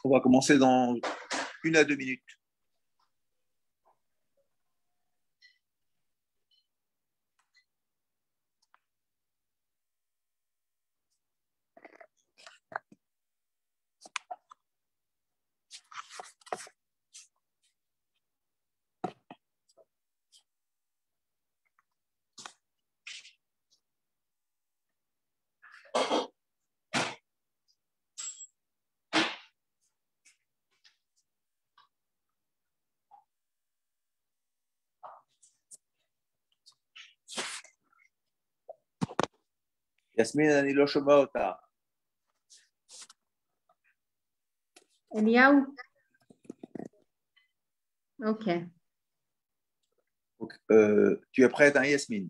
On va commencer dans 1 à 2 minutes. יסמין, אני לא שומע אותה. אליהו? Ok. Donc, tu es prête, hein, Yasmine?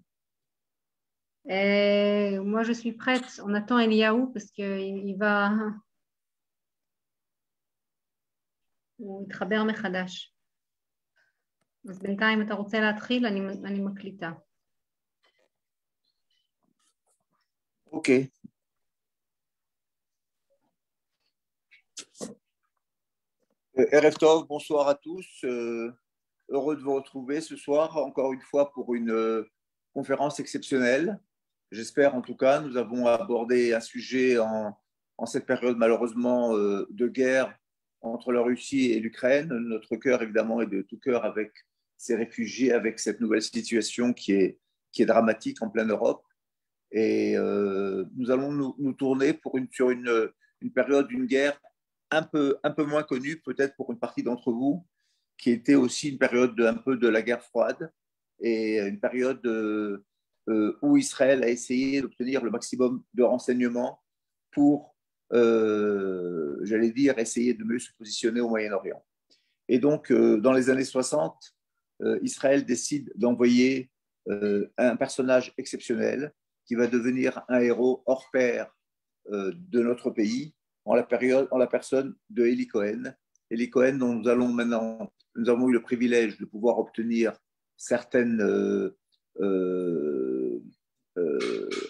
Moi, je suis prête. On attend Eliaou parce qu'il va... הוא יתחבר מחדש. אז בינתיים אתה רוצה להתחיל, אני מקליטה. Ok. Erev Tov, bonsoir à tous. Heureux de vous retrouver ce soir, encore une fois, pour une conférence exceptionnelle. J'espère, en tout cas, nous avons abordé un sujet en cette période, malheureusement, de guerre entre la Russie et l'Ukraine. Notre cœur, évidemment, est de tout cœur avec ces réfugiés, avec cette nouvelle situation qui est dramatique en pleine Europe. Et nous allons nous tourner sur une période d'une guerre un peu moins connue, peut-être pour une partie d'entre vous, qui était aussi une période un peu de la guerre froide et une période où Israël a essayé d'obtenir le maximum de renseignements pour, j'allais dire, essayer de mieux se positionner au Moyen-Orient. Et donc, dans les années 60, Israël décide d'envoyer un personnage exceptionnel qui va devenir un héros hors pair de notre pays en la personne de Eli Cohen. Eli Cohen, dont nous avons eu le privilège de pouvoir obtenir certaines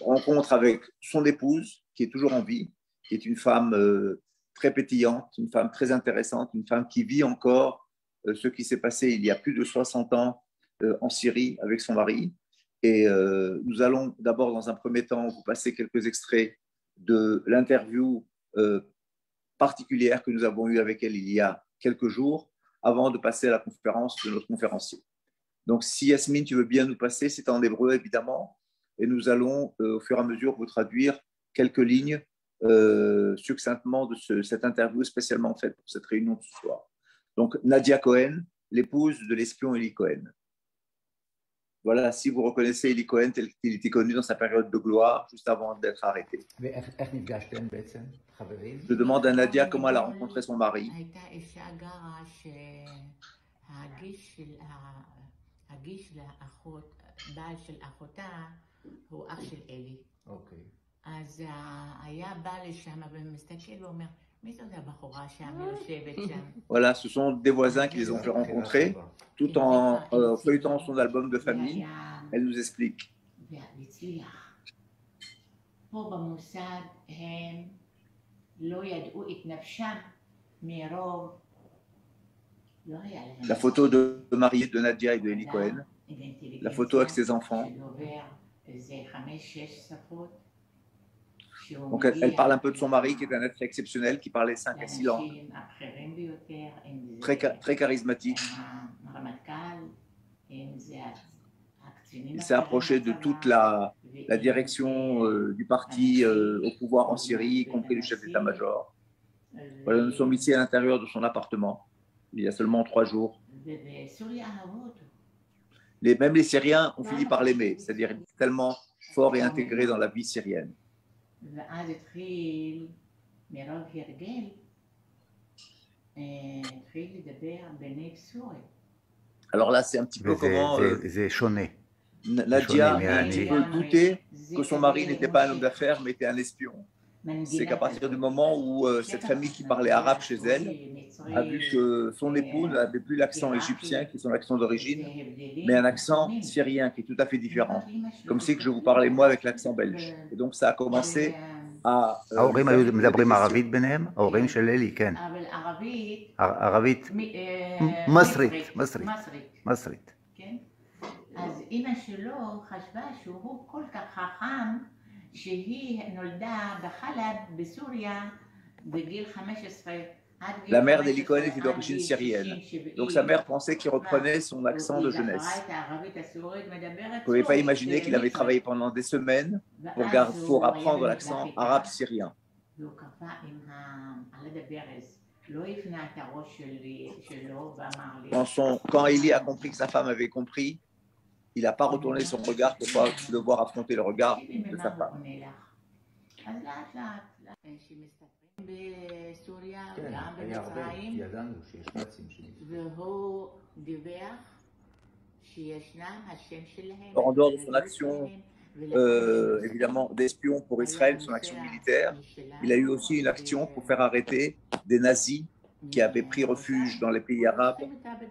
rencontres avec son épouse, qui est toujours en vie, qui est une femme très pétillante, une femme très intéressante, une femme qui vit encore ce qui s'est passé il y a plus de 60 ans en Syrie avec son mari. Et nous allons d'abord, dans un premier temps, vous passer quelques extraits de l'interview particulière que nous avons eue avec elle il y a quelques jours, avant de passer à la conférence de notre conférencier. Donc, si Yasmine, tu veux bien nous passer, c'est en hébreu, évidemment, et nous allons, au fur et à mesure, vous traduire quelques lignes succinctement de cette interview spécialement faite pour cette réunion de ce soir. Donc, Nadia Cohen, l'épouse de l'espion Eli Cohen. Voilà, si vous reconnaissez Eli Cohen tel qu'il était connu dans sa période de gloire, juste avant d'être arrêté. Je demande à Nadia comment elle a rencontré son mari. Voilà, ce sont des voisins qui les ont fait rencontrer, tout en feuilletant son album de famille. Elle nous explique. La photo de mariée de Nadia et de Eli Cohen, la photo avec ses enfants. Donc elle parle un peu de son mari qui est un être exceptionnel, qui parlait 5 à 6 langues, très charismatique. Il s'est approché de toute la direction du parti au pouvoir en Syrie, y compris le chef d'état-major. Voilà, nous sommes ici à l'intérieur de son appartement, il y a seulement 3 jours. Même les Syriens ont fini par l'aimer, c'est-à-dire il est tellement fort et intégré dans la vie syrienne. Alors là, c'est un petit peu comment Nadia a un petit peu douté que son mari n'était pas un homme d'affaires, mais était un espion. C'est qu'à partir du moment où cette famille qui parlait arabe chez elle a vu que son époux n'avait plus l'accent égyptien, qui est son accent d'origine, mais un accent syrien qui est tout à fait différent. Comme si que je vous parlais moi avec l'accent belge. Et donc ça a commencé ההורים היו Lui מדברים poser des ערבית questions. ביניהם? ההורים של אלי, כן. אבל ערבית, ערבית מצרית, מסרית. כן? אז אימא שלו חשבה שהוא כל כך חכם, שהיא נולדה בחלב בסוריה בגיל 15. La mère d'Eli Cohen était d'origine syrienne. Donc sa mère pensait qu'il reprenait son accent de jeunesse. Vous ne pouvez pas imaginer qu'il avait travaillé pendant des semaines pour apprendre l'accent arabe syrien. Quand Eli a compris que sa femme avait compris, il n'a pas retourné son regard pour pas devoir affronter le regard de sa femme. בסוריה, כן, גם היה הרבה, במצרים, ידענו שיש נאצים שנפגעו. והוא דיווח שישנם השם שלהם. En dehors de son action, évidemment, d'espion pour Israël, son action militaire, il a eu aussi une action pour faire arrêter des nazis qui avaient pris refuge dans les pays arabes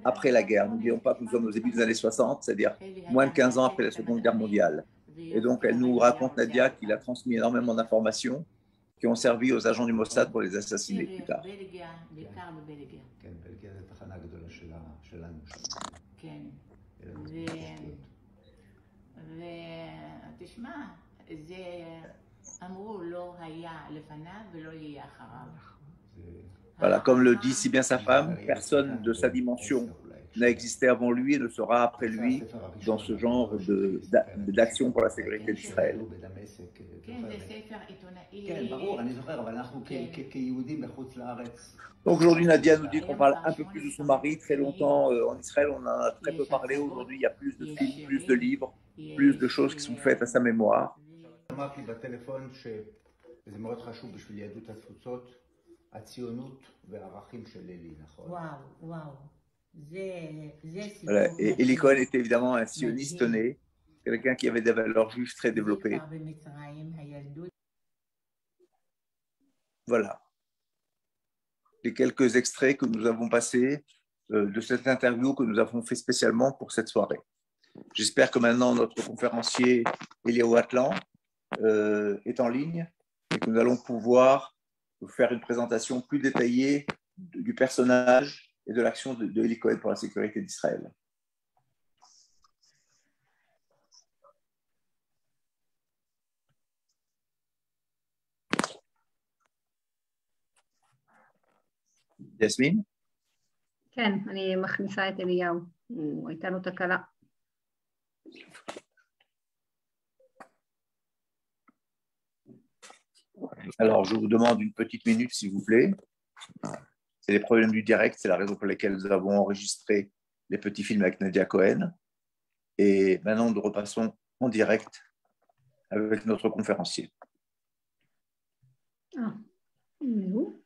après la guerre. N'oublions pas que nous sommes au début des années 60, c'est-à-dire moins de 15 ans après la Seconde Guerre mondiale. Et donc, elle nous raconte, Nadia, qu'il a transmis énormément d'informations qui ont servi aux agents du Mossad pour les assassiner plus tard. כן, בלגיה זה תחנה גדולה שלנו. כן. ותשמע, זה אמרו לא היה לפניו ולא יהיה אחריו. Voilà, comme le dit si bien sa femme, personne de sa dimension n'a existé avant lui et ne sera après lui dans ce genre d'action pour la sécurité d'Israël. Donc aujourd'hui, Nadia nous dit qu'on parle un peu plus de son mari. Très longtemps en Israël, on en a très peu parlé. Aujourd'hui, il y a plus de films, plus de livres, plus de choses qui sont faites à sa mémoire. הציונות והערכים של אלי, נכון? וואו. Voilà. Et Eli Cohen était évidemment un sioniste né, quelqu'un qui avait des valeurs juives très développées. Voilà. Les quelques extraits que nous avons passés de cette interview que nous avons fait spécialement pour cette soirée. J'espère que maintenant notre conférencier Eliaou Atlan est en ligne et que nous allons pouvoir vous faire une présentation plus détaillée du personnage et de l'action de Eli Cohen pour la sécurité d'Israël. יסמין? כן, אני מכניסה את אליהו, הייתה לו תקלה. Alors, je vous demande une petite minute, s'il vous plaît. C'est les problèmes du direct, c'est la raison pour laquelle nous avons enregistré les petits films avec Nadia Cohen. Et maintenant, nous repassons en direct avec notre conférencier. Ah, il est où?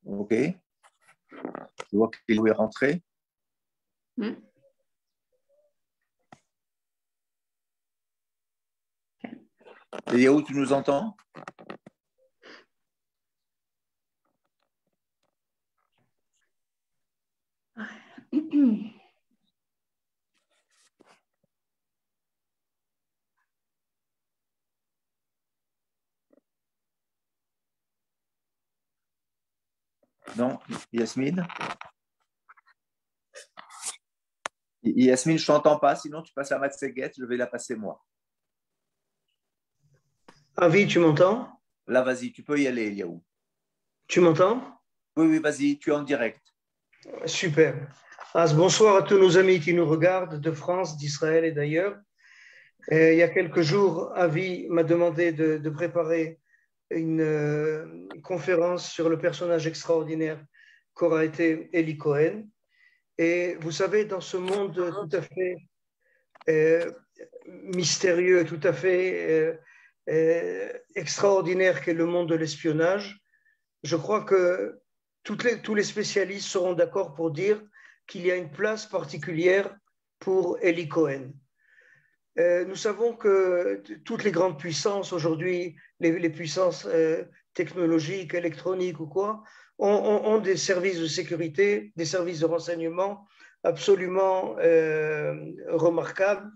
OK. Je vois qu'il est rentré. Eliaou, tu nous entends? Non, Yasmine? Yasmine, je ne t'entends pas, sinon tu passes la Matseguet, je vais la passer moi. Avi, tu m'entends? Là, vas-y, tu peux y aller, Eliaou. Tu m'entends? Oui, vas-y, tu es en direct. Super. Bonsoir à tous nos amis qui nous regardent de France, d'Israël et d'ailleurs. Il y a quelques jours, Avi m'a demandé de préparer une conférence sur le personnage extraordinaire qu'aura été Eli Cohen. Et vous savez, dans ce monde tout à fait mystérieux, tout à fait extraordinaire qu'est le monde de l'espionnage, je crois que tous les spécialistes seront d'accord pour dire qu'il y a une place particulière pour Eli Cohen. Nous savons que toutes les grandes puissances aujourd'hui, les puissances technologiques, électroniques ou quoi, ont des services de sécurité, des services de renseignement absolument remarquables.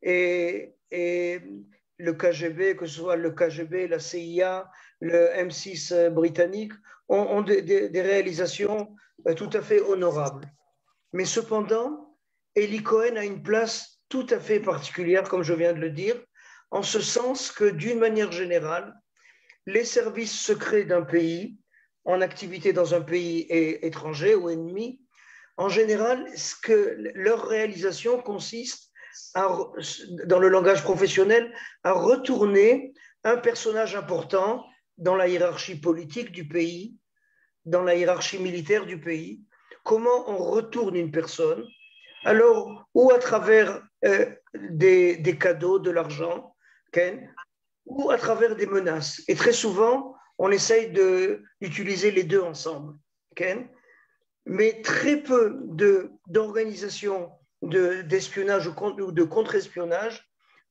Et le KGB, que ce soit le KGB, la CIA, le M6 britannique, ont des réalisations tout à fait honorables. Mais cependant, Eli Cohen a une place tout à fait particulière, comme je viens de le dire, en ce sens que, d'une manière générale, les services secrets d'un pays, en activité dans un pays étranger ou ennemi, en général, leur réalisation consiste dans le langage professionnel, à retourner un personnage important dans la hiérarchie politique du pays, dans la hiérarchie militaire du pays. Comment on retourne une personne? Alors, ou à travers des cadeaux, de l'argent, ou à travers des menaces. Et très souvent, on essaye d'utiliser les deux ensemble. Mais très peu d'organisations d'espionnage ou de contre-espionnage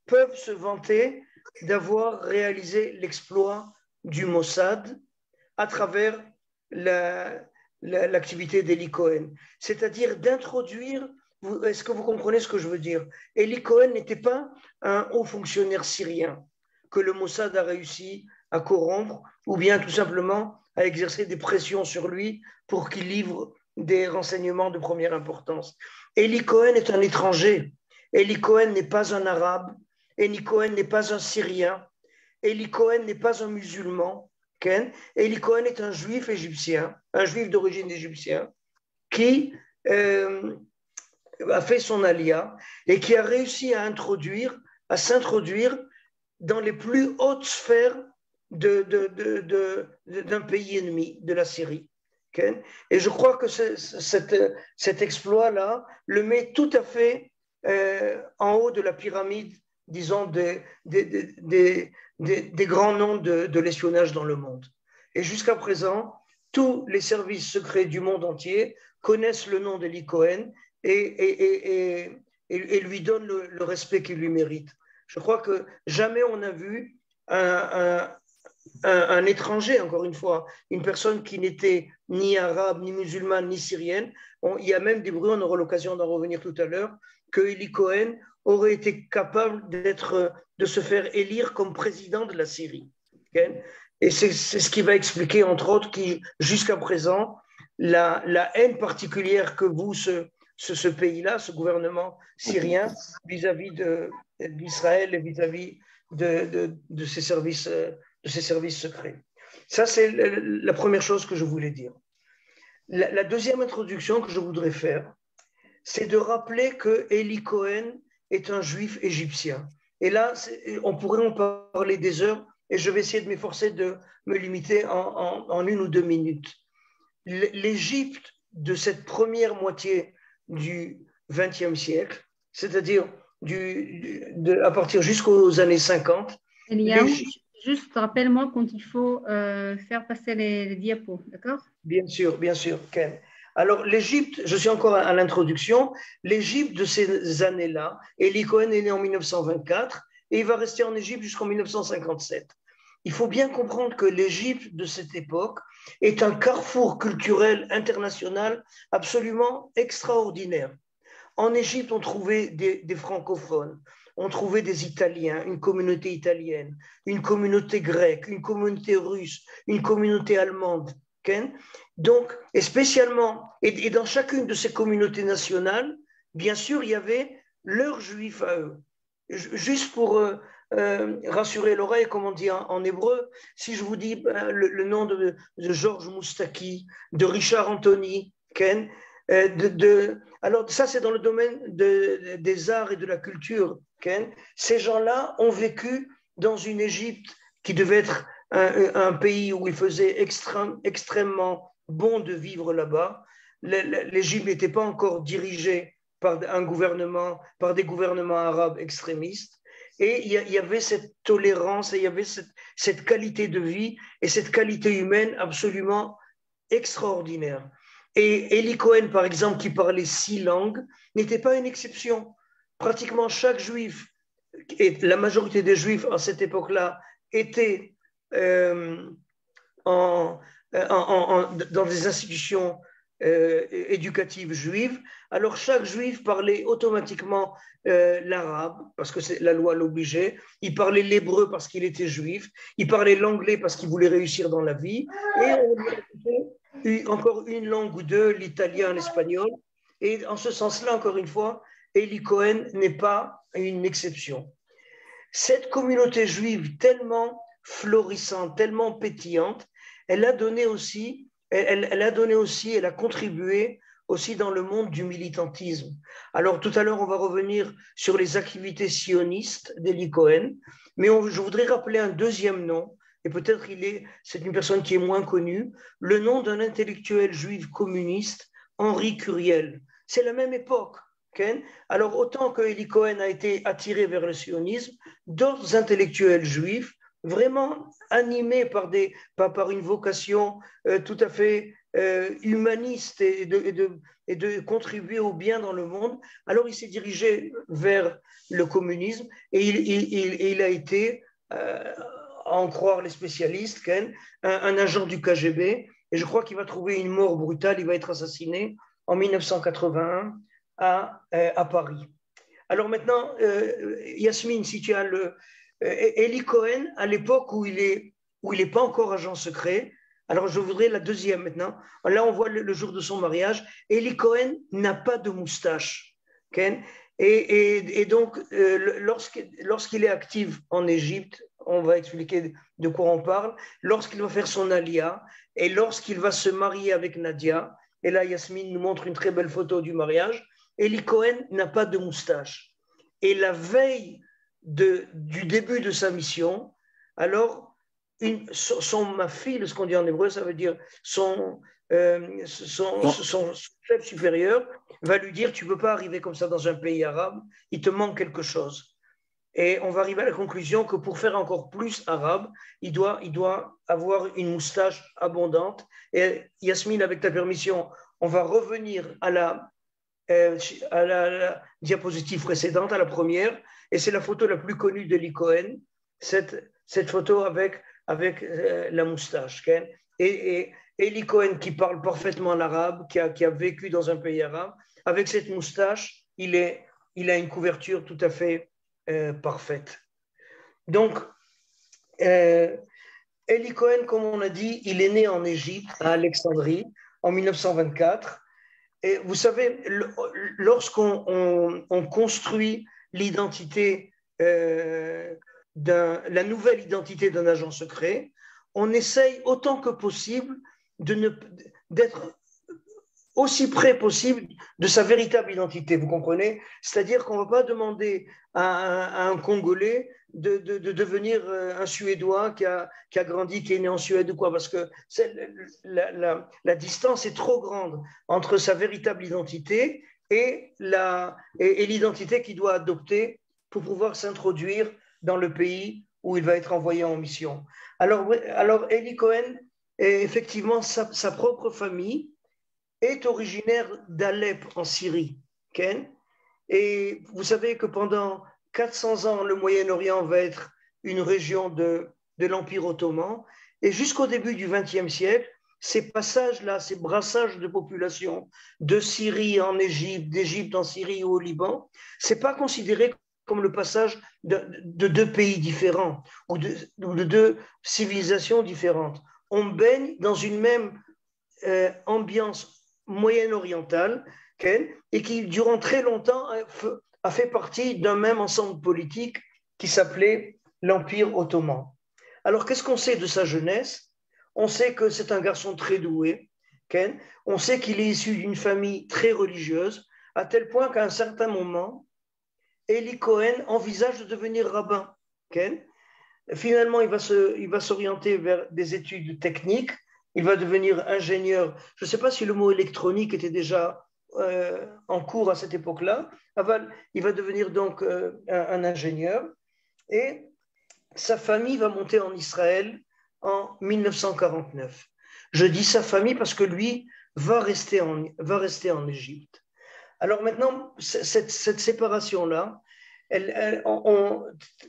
peuvent se vanter d'avoir réalisé l'exploit du Mossad à travers l'activité d'Eli Cohen. C'est-à-dire d'introduire, est-ce que vous comprenez ce que je veux dire? Eli Cohen n'était pas un haut fonctionnaire syrien que le Mossad a réussi à corrompre ou bien tout simplement à exercer des pressions sur lui pour qu'il livre des renseignements de première importance. Eli Cohen est un étranger. Eli Cohen n'est pas un arabe. Eli Cohen n'est pas un syrien. Eli Cohen n'est pas un musulman. Eli Cohen est un juif égyptien, un juif d'origine égyptienne, qui a fait son alia et qui a réussi à s'introduire dans les plus hautes sphères d'un pays ennemi, de la Syrie. Et je crois que cet exploit-là le met tout à fait en haut de la pyramide, disons, des grands noms de l'espionnage dans le monde. Et jusqu'à présent, tous les services secrets du monde entier connaissent le nom d'Eli Cohen et lui donnent le respect qu'il lui mérite. Je crois que jamais on a vu un étranger, encore une fois, une personne qui n'était ni arabe, ni musulmane, ni syrienne. Il y a même des bruits, on aura l'occasion d'en revenir tout à l'heure, que Eli Cohen aurait été capable de se faire élire comme président de la Syrie. Et c'est ce qui va expliquer, entre autres, jusqu'à présent, la haine particulière que vous, ce pays-là, ce gouvernement syrien, vis-à-vis d'Israël et vis-à-vis de ses services secrets. Ça, c'est la première chose que je voulais dire. La deuxième introduction que je voudrais faire, c'est de rappeler que Eli Cohen est un juif égyptien. Et là, on pourrait en parler des heures, et je vais essayer de m'efforcer de me limiter en 1 ou 2 minutes. L'Égypte de cette première moitié du XXe siècle, c'est-à-dire à partir jusqu'aux années 50. Eliaou, juste rappelle-moi quand il faut faire passer les diapos, d'accord? Bien sûr, Ken. Alors, l'Égypte, je suis encore à l'introduction, l'Égypte de ces années-là, Eli Cohen est né en 1924 et il va rester en Égypte jusqu'en 1957. Il faut bien comprendre que l'Égypte de cette époque est un carrefour culturel international absolument extraordinaire. En Égypte, on trouvait des francophones, on trouvait des Italiens, une communauté italienne, une communauté grecque, une communauté russe, une communauté allemande. Donc, et spécialement, et dans chacune de ces communautés nationales, bien sûr, il y avait leurs juifs à eux. Juste pour rassurer l'oreille, comme on dit en hébreu, si je vous dis le nom de Georges Moustaki, de Richard Anthony, alors ça c'est dans le domaine des arts et de la culture. Ces gens-là ont vécu dans une Égypte qui devait être un pays où il faisait extrêmement bon de vivre là-bas. L'Égypte n'était pas encore dirigée par des gouvernements arabes extrémistes. Et il y avait cette tolérance, et il y avait cette qualité de vie et cette qualité humaine absolument extraordinaire. Et Eli Cohen, par exemple, qui parlait 6 langues, n'était pas une exception. Pratiquement chaque juif et la majorité des Juifs à cette époque-là étaient dans des institutions éducatives juives, alors chaque Juif parlait automatiquement l'arabe, parce que la loi l'obligeait, il parlait l'hébreu parce qu'il était juif, il parlait l'anglais parce qu'il voulait réussir dans la vie, et on avait encore une langue ou deux, l'italien, l'espagnol, et en ce sens-là, encore une fois, Eli Cohen n'est pas une exception. Cette communauté juive tellement florissante, tellement pétillante, elle a donné aussi, elle a contribué aussi dans le monde du militantisme. Alors tout à l'heure, on va revenir sur les activités sionistes d'Eli Cohen, mais je voudrais rappeler un deuxième nom, et peut-être c'est une personne qui est moins connue, le nom d'un intellectuel juif communiste, Henri Curiel. C'est la même époque. Okay? Alors autant que Eli Cohen a été attiré vers le sionisme, d'autres intellectuels juifs vraiment animés par une vocation tout à fait humaniste et de contribuer au bien dans le monde. Alors il s'est dirigé vers le communisme et il a été, à en croire les spécialistes, un agent du KGB, et je crois qu'il va trouver une mort brutale, il va être assassiné en 1981 à Paris. Alors maintenant, Yasmine, si tu as Eli Cohen, à l'époque où il est pas encore agent secret, alors je voudrais la deuxième maintenant. Là, on voit le jour de son mariage. Eli Cohen n'a pas de moustache. Okay? Et donc, lorsqu'il est actif en Égypte, on va expliquer de quoi on parle, lorsqu'il va faire son alia et lorsqu'il va se marier avec Nadia, et là, Yasmine nous montre une très belle photo du mariage, Eli Cohen n'a pas de moustache. Et la veille du début de sa mission, alors son mafil, ce qu'on dit en hébreu, ça veut dire son chef supérieur va lui dire: tu ne peux pas arriver comme ça dans un pays arabe, il te manque quelque chose. Et on va arriver à la conclusion que pour faire encore plus arabe, il doit avoir une moustache abondante. Et Yasmine, avec ta permission, on va revenir à la diapositive précédente, à la première, et c'est la photo la plus connue d'Eli Cohen, cette photo avec la moustache. Et Eli Cohen, qui parle parfaitement l'arabe, qui a vécu dans un pays arabe, avec cette moustache, il a une couverture tout à fait parfaite. Donc, Eli Cohen, comme on a dit, il est né en Égypte, à Alexandrie, en 1924. Et vous savez, lorsqu'on construit l'identité, la nouvelle identité d'un agent secret, on essaye autant que possible d'être aussi près possible de sa véritable identité, vous comprenez? C'est-à-dire qu'on ne va pas demander à un Congolais de devenir un Suédois qui a grandi, qui est né en Suède ou quoi, parce que la distance est trop grande entre sa véritable identité et l'identité qu'il doit adopter pour pouvoir s'introduire dans le pays où il va être envoyé en mission. Alors Eli Cohen, effectivement, sa propre famille est originaire d'Alep en Syrie. Okay? Et vous savez que pendant 400 ans, le Moyen-Orient va être une région de l'Empire ottoman. Et jusqu'au début du XXe siècle, ces passages-là, ces brassages de population de Syrie en Égypte, d'Égypte en Syrie ou au Liban, ce n'est pas considéré comme le passage de deux pays différents ou de deux civilisations différentes. On baigne dans une même ambiance moyen-orientale, et qui, durant très longtemps, a fait partie d'un même ensemble politique qui s'appelait l'Empire ottoman. Alors, qu'est-ce qu'on sait de sa jeunesse? On sait que c'est un garçon très doué. On sait qu'il est issu d'une famille très religieuse, à tel point qu'à un certain moment, Eli Cohen envisage de devenir rabbin. Finalement, il va s'orienter vers des études techniques. Il va devenir ingénieur. Je ne sais pas si le mot électronique était déjà en cours à cette époque-là. Il va devenir donc un ingénieur. Et sa famille va monter en Israël en 1949. Je dis sa famille parce que lui va rester en Égypte. Alors maintenant, cette séparation-là,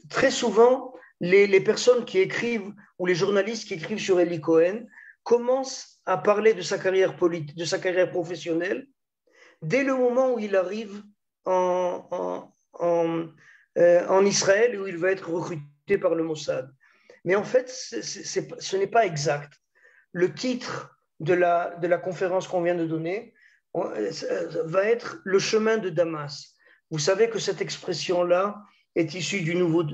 très souvent, les personnes qui écrivent ou les journalistes qui écrivent sur Eli Cohen commencent à parler de sa carrière politique, de sa carrière professionnelle dès le moment où il arrive en Israël, où il va être recruté par le Mossad. Mais en fait, ce n'est pas exact. Le titre de la conférence qu'on vient de donner va être le chemin de Damas. Vous savez que cette expression-là est issue du Nouveau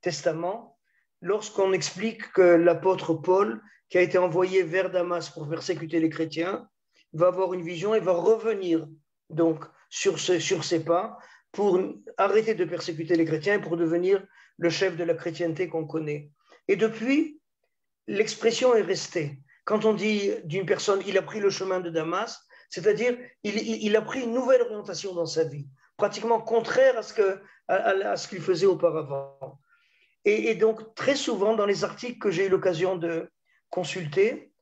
Testament, lorsqu'on explique que l'apôtre Paul, qui a été envoyé vers Damas pour persécuter les chrétiens, va avoir une vision et va revenir donc sur ses pas pour arrêter de persécuter les chrétiens et pour devenir le chef de la chrétienté qu'on connaît. Et depuis, l'expression est restée. Quand on dit d'une personne, il a pris le chemin de Damas, c'est-à-dire il a pris une nouvelle orientation dans sa vie, pratiquement contraire à ce qu'il faisait auparavant. Et donc, très souvent, dans les articles que j'ai eu l'occasion de consulter,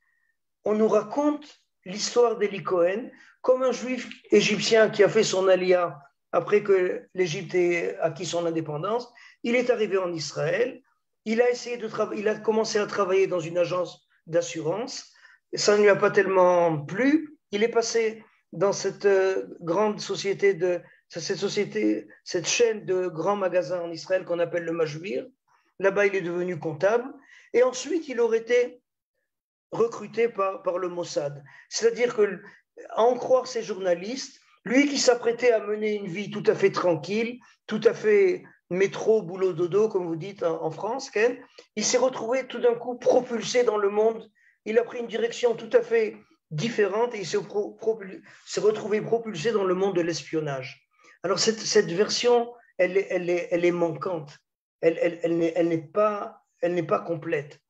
on nous raconte l'histoire d'Eli Cohen comme un juif égyptien qui a fait son alia après que l'Égypte ait acquis son indépendance. Il est arrivé en Israël, il a commencé à travailler dans une agence d'assurance, ça ne lui a pas tellement plu, il est passé dans cette grande société, cette chaîne de grands magasins en Israël qu'on appelle le Majvir. Là-bas, il est devenu comptable et ensuite il aurait été recruté par le Mossad. C'est-à-dire que, à en croire ces journalistes, lui qui s'apprêtait à mener une vie tout à fait tranquille, tout à fait métro, boulot, dodo, comme vous dites en France, Ken, il s'est retrouvé tout d'un coup propulsé dans le monde. Il a pris une direction tout à fait différente et il s'est retrouvé propulsé dans le monde de l'espionnage. Alors cette version, elle est manquante. Elle n'est pas complète.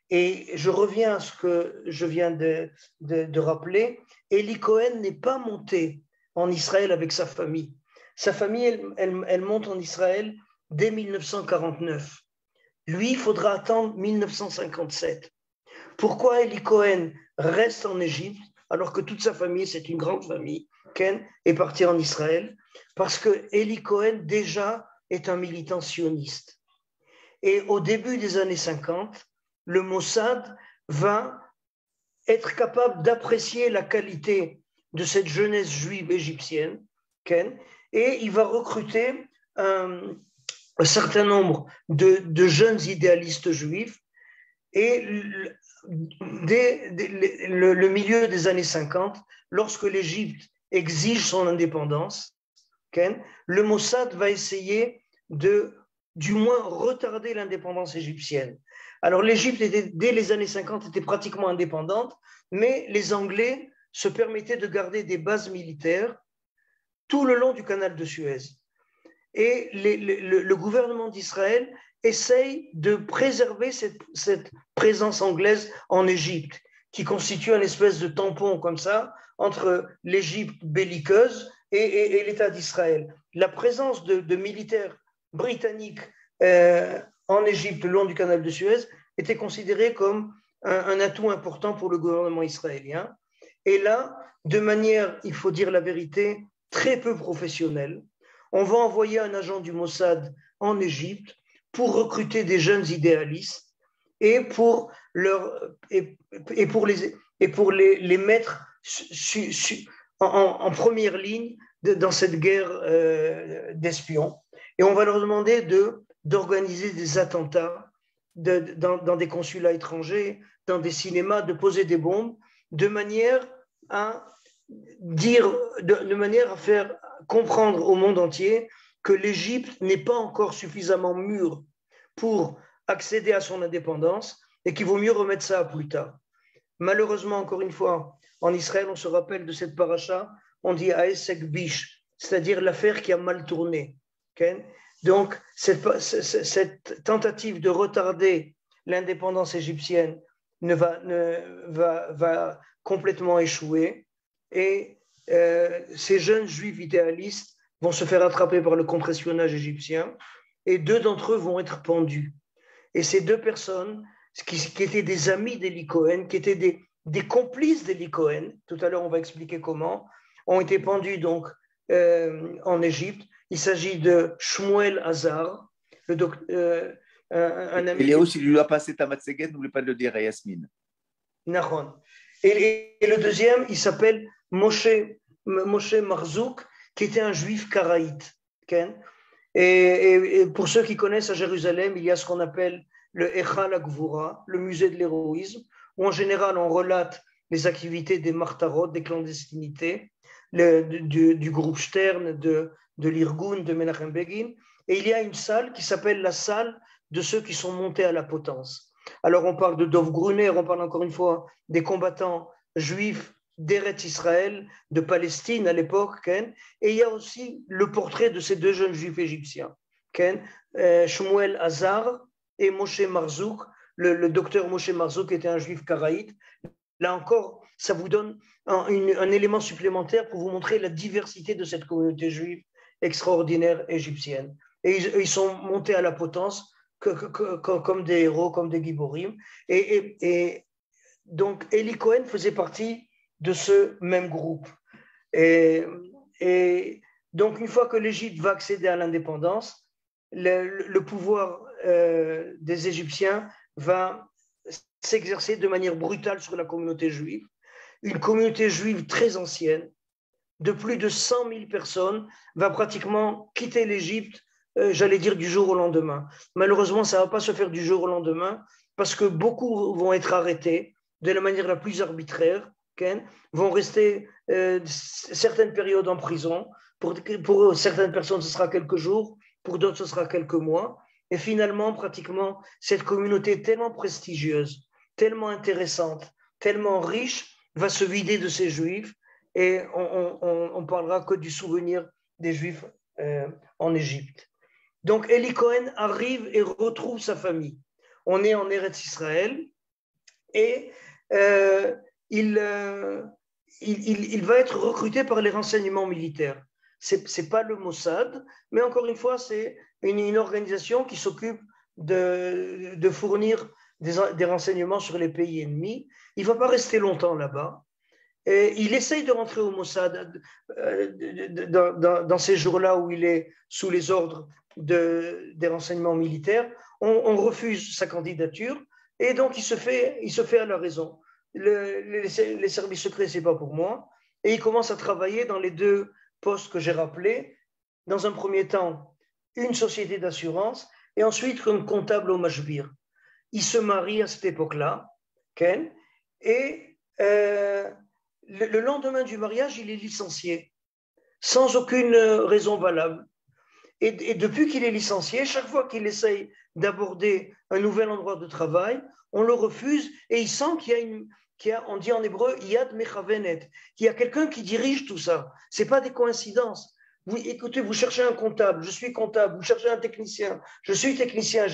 Et je reviens à ce que je viens de rappeler. Eli Cohen n'est pas monté en Israël avec sa famille. Sa famille, elle monte en Israël dès 1949. Lui, il faudra attendre 1957. Pourquoi Eli Cohen reste en Égypte alors que toute sa famille, c'est une grande famille, Ken, est partie en Israël? Parce que Eli Cohen, déjà, est un militant sioniste. Et au début des années 50, le Mossad va être capable d'apprécier la qualité de cette jeunesse juive égyptienne, Ken, et il va recruter un certain nombre de jeunes idéalistes juifs. Et dès le milieu des années 50, lorsque l'Égypte exige son indépendance, Ken, le Mossad va essayer du moins retarder l'indépendance égyptienne. Alors l'Égypte, dès les années 50, était pratiquement indépendante, mais les Anglais se permettaient de garder des bases militaires tout le long du canal de Suez. Et le gouvernement d'Israël essaye de préserver cette présence anglaise en Égypte, qui constitue une espèce de tampon comme ça entre l'Égypte belliqueuse et l'État d'Israël. La présence de militaires britanniques en Égypte, le long du canal de Suez, était considérée comme un atout important pour le gouvernement israélien. Et là, de manière, il faut dire la vérité, très peu professionnelle, on va envoyer un agent du Mossad en Égypte pour recruter des jeunes idéalistes et pour les mettre en première ligne dans cette guerre d'espions. Et on va leur demander d'organiser des attentats dans des consulats étrangers, dans des cinémas, de poser des bombes, de manière à faire comprendre au monde entier que l'Égypte n'est pas encore suffisamment mûre pour accéder à son indépendance et qu'il vaut mieux remettre ça à plus tard. Malheureusement, encore une fois, en Israël, on se rappelle de cette paracha, on dit Aesek Bish, c'est-à-dire l'affaire qui a mal tourné. Okay? Donc, cette tentative de retarder l'indépendance égyptienne va complètement échouer et ces jeunes juifs idéalistes vont se faire attraper par le contre-espionnage égyptien et 2 d'entre eux vont être pendus. Et ces 2 personnes qui étaient des amis d'Eli Cohen, qui étaient des complices d'Eli Cohen, tout à l'heure on va expliquer comment, ont été pendus donc en Égypte. Il s'agit de Shmuel Hazar, un ami. Léo, si tu lui as passé ta matseguet, n'oublie pas de le dire à Yasmine. Nahon. Et le deuxième, il s'appelle Moshe Marzouk, qui était un juif karaïte. Et pour ceux qui connaissent à Jérusalem, il y a ce qu'on appelle le Echal HaGvura, le musée de l'héroïsme, où en général on relate les activités des martarot, des clandestinités, du groupe Stern, de l'Irgun, de Menachem Begin. Et il y a une salle qui s'appelle la salle de ceux qui sont montés à la potence. Alors on parle de Dov Gruner, on parle encore une fois des combattants juifs d'Eretz Israël, de Palestine à l'époque, et il y a aussi le portrait de ces deux jeunes juifs égyptiens, Shmuel Hazar et Moshe Marzouk. Le docteur Moshe Marzouk était un juif karaïte. Là encore, ça vous donne un élément supplémentaire pour vous montrer la diversité de cette communauté juive extraordinaire égyptienne. Et ils sont montés à la potence comme des héros, comme des giborim. Et donc, Eli Cohen faisait partie de ce même groupe. Et donc, une fois que l'Égypte va accéder à l'indépendance, le pouvoir des Égyptiens va s'exercer de manière brutale sur la communauté juive. Une communauté juive très ancienne, de plus de 100 000 personnes, va pratiquement quitter l'Égypte, j'allais dire du jour au lendemain. Malheureusement, ça ne va pas se faire du jour au lendemain, parce que beaucoup vont être arrêtés de la manière la plus arbitraire, vont rester certaines périodes en prison. Pour certaines personnes, ce sera quelques jours, pour d'autres, ce sera quelques mois. Et finalement, pratiquement, cette communauté tellement prestigieuse, tellement intéressante, tellement riche, va se vider de ces juifs et on parlera que du souvenir des juifs en Égypte. Donc, Eli Cohen arrive et retrouve sa famille. On est en Eretz Israël et il va être recruté par les renseignements militaires. C'est pas le Mossad, mais encore une fois, c'est une organisation qui s'occupe de fournir des renseignements sur les pays ennemis. Il ne va pas rester longtemps là-bas. Et il essaye de rentrer au Mossad dans ces jours-là où il est sous les ordres des renseignements militaires. On refuse sa candidature et donc il se fait à la raison. Les services secrets, ce n'est pas pour moi. Et il commence à travailler dans les deux postes que j'ai rappelés. Dans un premier temps, une société d'assurance et ensuite comme comptable au Mashbir. Il se marie à cette époque-là, et le lendemain du mariage, il est licencié, sans aucune raison valable. Et depuis qu'il est licencié, chaque fois qu'il essaye d'aborder un nouvel endroit de travail, on le refuse et il sent qu'il y a, on dit en hébreu, Yad Mechavenet, qu'il y a quelqu'un qui dirige tout ça. Ce n'est pas des coïncidences. Écoutez, vous cherchez un comptable, je suis comptable, vous cherchez un technicien, je suis technicien,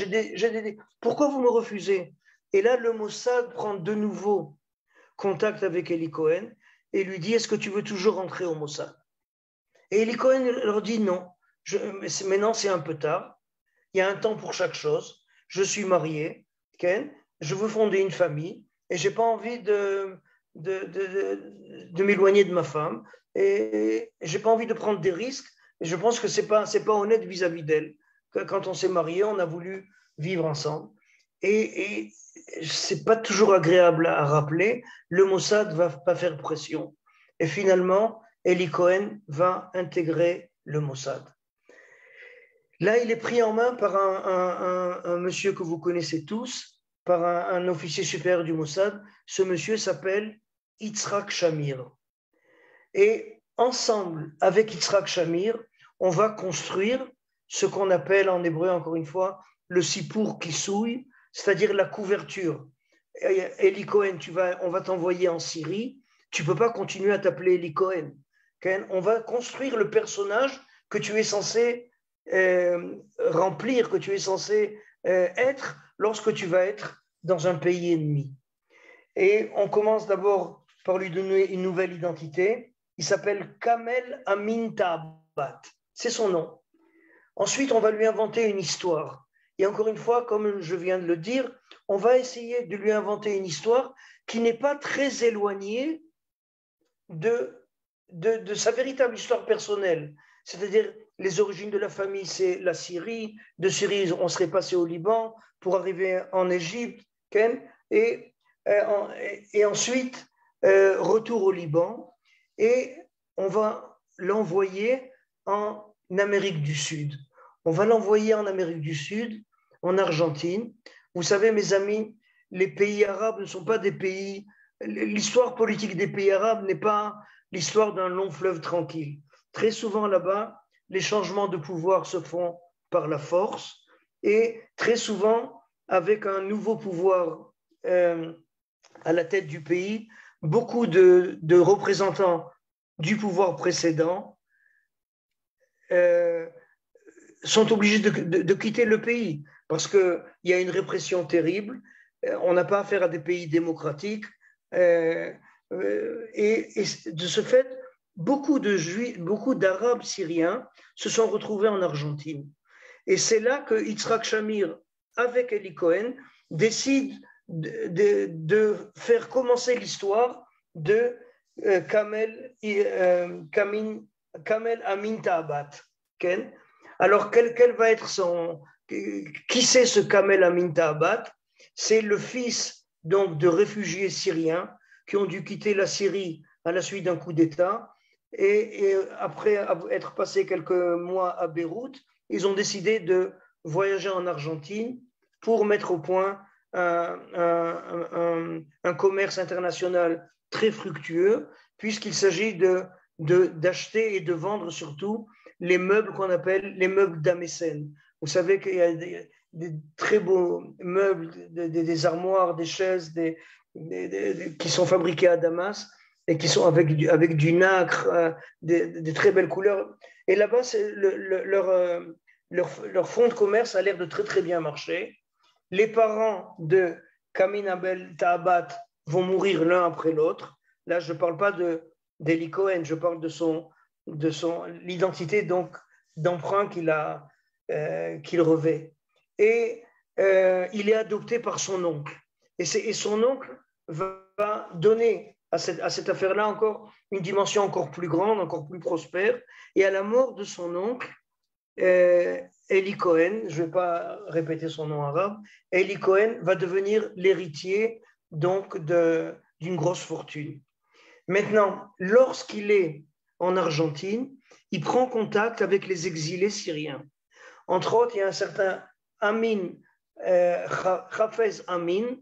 pourquoi vous me refusez? Et là, le Mossad prend de nouveau contact avec Eli Cohen et lui dit, est-ce que tu veux toujours rentrer au Mossad? Et Eli Cohen leur dit non, maintenant c'est un peu tard, il y a un temps pour chaque chose, je suis marié, je veux fonder une famille et je n'ai pas envie de m'éloigner de ma femme et je n'ai pas envie de prendre des risques et je pense que ce n'est pas honnête vis-à-vis d'elle. Quand on s'est marié, on a voulu vivre ensemble et ce n'est pas toujours agréable à rappeler, le Mossad ne va pas faire pression et finalement Eli Cohen va intégrer le Mossad. Là, il est pris en main par un monsieur que vous connaissez tous, par un officier supérieur du Mossad. Ce monsieur s'appelle Yitzhak Shamir. Et ensemble, avec Yitzhak Shamir, on va construire ce qu'on appelle en hébreu, encore une fois, le Sipur Kisouy, c'est-à-dire la couverture. Eli Cohen, on va t'envoyer en Syrie, tu ne peux pas continuer à t'appeler Eli Cohen. On va construire le personnage que tu es censé remplir, que tu es censé être lorsque tu vas être dans un pays ennemi. Et on commence d'abord par lui donner une nouvelle identité. Il s'appelle Kamel Amin Tabat. C'est son nom. Ensuite, on va lui inventer une histoire. Et encore une fois, comme je viens de le dire, on va essayer de lui inventer une histoire qui n'est pas très éloignée de sa véritable histoire personnelle. C'est-à-dire, les origines de la famille, c'est la Syrie. De Syrie, on serait passé au Liban pour arriver en Égypte. Et ensuite, retour au Liban. Et on va l'envoyer en Amérique du Sud. On va l'envoyer en Amérique du Sud, en Argentine. Vous savez, mes amis, les pays arabes ne sont pas des pays... L'histoire politique des pays arabes n'est pas l'histoire d'un long fleuve tranquille. Très souvent là-bas, les changements de pouvoir se font par la force et très souvent, avec un nouveau pouvoir à la tête du pays, beaucoup de représentants du pouvoir précédent sont obligés de quitter le pays parce qu'il y a une répression terrible. On n'a pas affaire à des pays démocratiques. Et de ce fait, beaucoup d'Arabes syriens se sont retrouvés en Argentine. Et c'est là que Yitzhak Shamir, avec Eli Cohen, décide de faire commencer l'histoire de Kamel Amin Ta'abat. Alors, quel va être son... Qui c'est ce Kamel Amin Ta'abat? C'est le fils donc, de réfugiés syriens qui ont dû quitter la Syrie à la suite d'un coup d'État. Et après être passé quelques mois à Beyrouth, ils ont décidé de voyager en Argentine pour mettre au point un commerce international très fructueux, puisqu'il s'agit d'acheter et de vendre surtout les meubles qu'on appelle les meubles d'Amécène. Vous savez qu'il y a des très beaux meubles, des armoires, des chaises qui sont fabriqués à Damas et qui sont avec du nacre, des très belles couleurs. Et là-bas, leur fonds de commerce a l'air de très très bien marcher. Les parents de Kamin Abel Ta'abat vont mourir l'un après l'autre. Là, je ne parle pas d'Eli Cohen, je parle de l'identité donc d'emprunt qu'il revêt. Et il est adopté par son oncle. Et son oncle va donner à cette affaire-là encore une dimension encore plus grande, encore plus prospère. Et à la mort de son oncle, Eli Cohen, je ne vais pas répéter son nom arabe, Eli Cohen va devenir l'héritier donc d'une grosse fortune. Maintenant, lorsqu'il est en Argentine, il prend contact avec les exilés syriens. Entre autres, il y a un certain Amin, Hafez Amin,